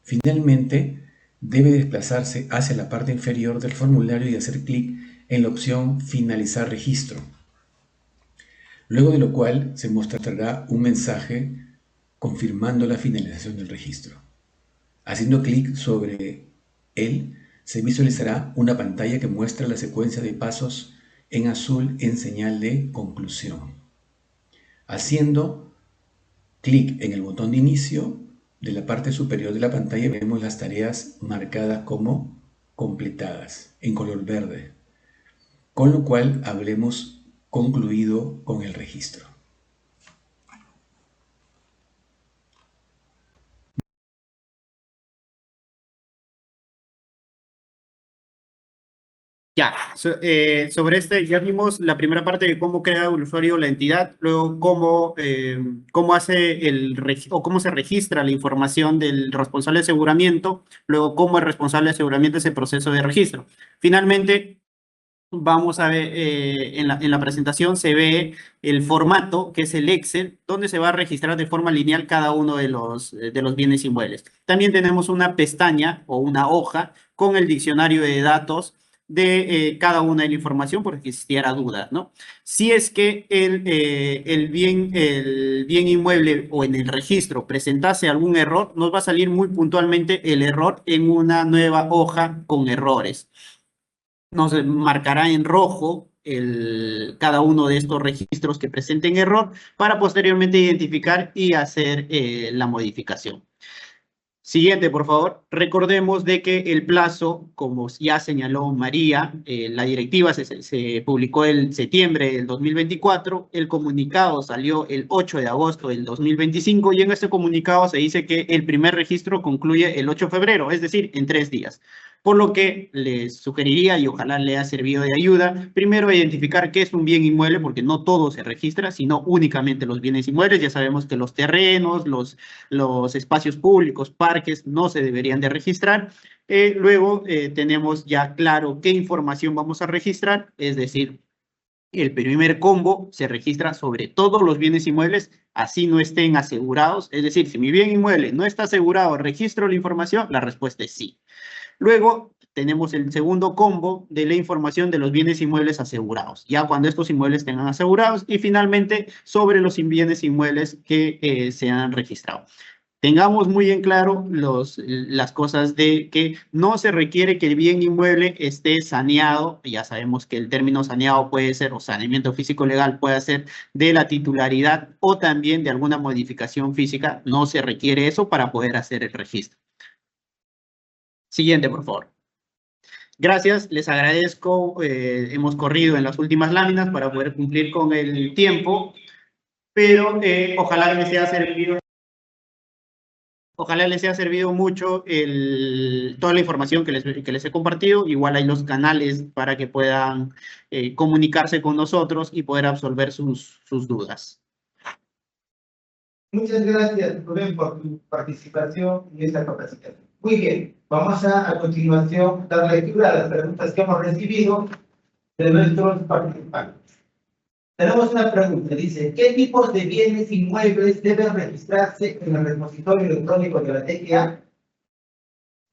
S6: Finalmente, debe desplazarse hacia la parte inferior del formulario y hacer clic en la opción Finalizar registro, luego de lo cual se mostrará un mensaje confirmando la finalización del registro. Haciendo clic sobre él, se visualizará una pantalla que muestra la secuencia de pasos en azul en señal de conclusión. Haciendo clic en el botón de inicio de la parte superior de la pantalla, vemos las tareas marcadas como completadas en color verde, con lo cual habremos concluido con el registro.
S4: Ya, sobre este ya vimos la primera parte de cómo crea el usuario la entidad, luego cómo hace cómo se registra la información del responsable de aseguramiento, luego cómo el responsable de aseguramiento ese proceso de registro. Finalmente, vamos a ver, en la presentación se ve el formato, que es el Excel, donde se va a registrar de forma lineal cada uno de los bienes inmuebles. También tenemos una pestaña o una hoja con el diccionario de datos de cada una de la información, porque existiera dudas, ¿no? Si es que el bien inmueble o en el registro presentase algún error, nos va a salir muy puntualmente el error en una nueva hoja con errores. Nos marcará en rojo cada uno de estos registros que presenten error para posteriormente identificar y hacer la modificación. Siguiente, por favor. Recordemos de que el plazo, como ya señaló María, la directiva se publicó en septiembre del 2024, el comunicado salió el 8 de agosto del 2025 y en este comunicado se dice que el primer registro concluye el 8 de febrero, es decir, en 3 días. Por lo que les sugeriría, y ojalá le haya servido de ayuda, primero identificar qué es un bien inmueble, porque no todo se registra, sino únicamente los bienes inmuebles. Ya sabemos que los terrenos, los espacios públicos, parques, no se deberían de registrar. Luego tenemos ya claro qué información vamos a registrar, es decir, el primer combo se registra sobre todos los bienes inmuebles, así no estén asegurados. Es decir, si mi bien inmueble no está asegurado, ¿registro la información? La respuesta es sí. Luego tenemos el segundo combo de la información de los bienes inmuebles asegurados, ya cuando estos inmuebles tengan asegurados, y finalmente sobre los bienes inmuebles que se han registrado. Tengamos muy en claro las cosas de que no se requiere que el bien inmueble esté saneado. Ya sabemos que el término saneado puede ser, o saneamiento físico legal puede ser de la titularidad o también de alguna modificación física. No se requiere eso para poder hacer el registro. Siguiente, por favor. Gracias, les agradezco. Hemos corrido en las últimas láminas para poder cumplir con el tiempo, pero ojalá les haya servido. Ojalá les haya servido mucho toda la información que les he compartido. Igual hay los canales para que puedan comunicarse con nosotros y poder absolver sus dudas.
S1: Muchas gracias, Rubén, por tu participación en esta capacitación. Muy bien, vamos a continuación dar lectura a las preguntas que hemos recibido de nuestros participantes. Tenemos una pregunta, dice, ¿qué tipos de bienes inmuebles deben registrarse en el repositorio electrónico de la DGA?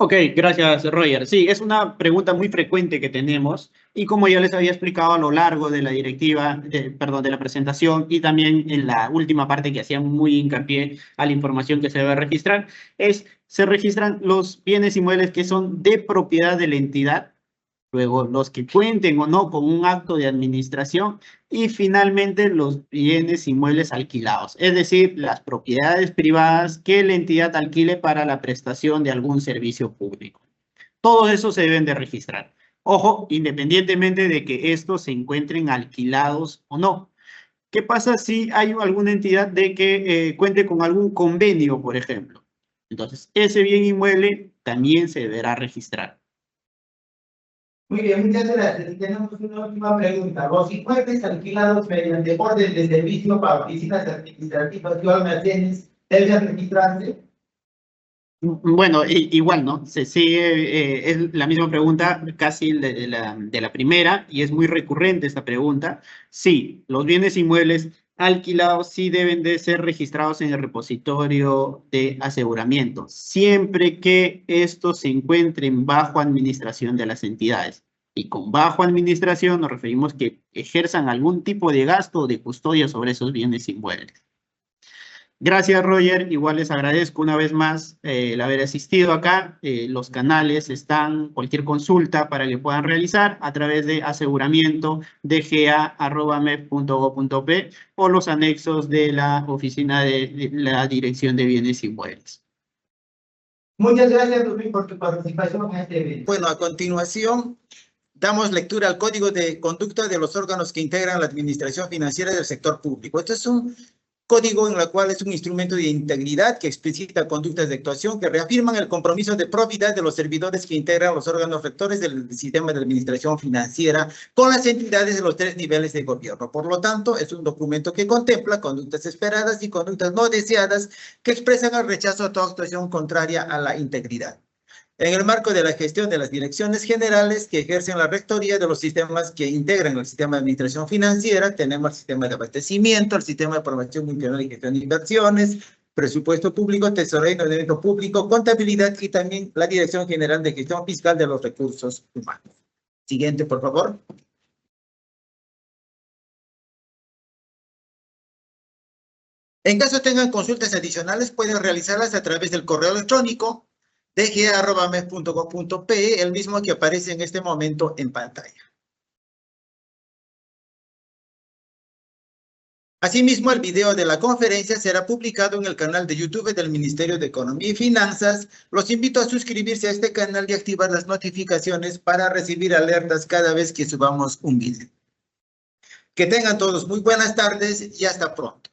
S4: Ok, gracias, Roger. Sí, es una pregunta muy frecuente que tenemos y como ya les había explicado a lo largo de la directiva, de la presentación y también en la última parte que hacía muy hincapié a la información que se debe registrar, se registran los bienes inmuebles que son de propiedad de la entidad, luego los que cuenten o no con un acto de administración y finalmente los bienes inmuebles alquilados, es decir, las propiedades privadas que la entidad alquile para la prestación de algún servicio público. Todo eso se deben de registrar. Ojo, independientemente de que estos se encuentren alquilados o no. ¿Qué pasa si hay alguna entidad de que cuente con algún convenio, por ejemplo? Entonces, ese bien inmueble también se deberá registrar.
S1: Muy bien, muchas gracias. Y tenemos una última pregunta. ¿Los inmuebles alquilados mediante orden de servicio para oficinas administrativas y almacenes deben registrarse?
S4: Bueno, igual, ¿no? Se sigue, es la misma pregunta casi de la primera y es muy recurrente esta pregunta. Sí, los bienes inmuebles alquilados sí deben de ser registrados en el repositorio de aseguramiento, siempre que estos se encuentren bajo administración de las entidades. Y con bajo administración nos referimos que ejerzan algún tipo de gasto o de custodia sobre esos bienes inmuebles. Gracias, Roger. Igual les agradezco una vez más el haber asistido acá. Los canales están, cualquier consulta para que puedan realizar a través de aseguramiento.dga@mef.go.p o los anexos de la oficina de la Dirección de Bienes Inmuebles.
S1: Muchas gracias, Rubén, por tu participación en este evento. Bueno, a continuación, damos lectura al Código de Conducta de los órganos que integran la Administración Financiera del Sector Público. Este es un código en el cual es un instrumento de integridad que explicita conductas de actuación que reafirman el compromiso de probidad de los servidores que integran los órganos rectores del sistema de administración financiera con las entidades de los 3 niveles de gobierno. Por lo tanto, es un documento que contempla conductas esperadas y conductas no deseadas que expresan el rechazo a toda actuación contraria a la integridad. En el marco de la gestión de las direcciones generales que ejercen la rectoría de los sistemas que integran el sistema de administración financiera, tenemos el sistema de abastecimiento, el sistema de promoción multinivel y gestión de inversiones, presupuesto público, tesorería y ordenamiento público, contabilidad y también la Dirección General de Gestión Fiscal de los Recursos Humanos. Siguiente, por favor. En caso tengan consultas adicionales, pueden realizarlas a través del correo electrónico dga@mef.go.pe, el mismo que aparece en este momento en pantalla. Asimismo, el video de la conferencia será publicado en el canal de YouTube del Ministerio de Economía y Finanzas. Los invito a suscribirse a este canal y activar las notificaciones para recibir alertas cada vez que subamos un video. Que tengan todos muy buenas tardes y hasta pronto.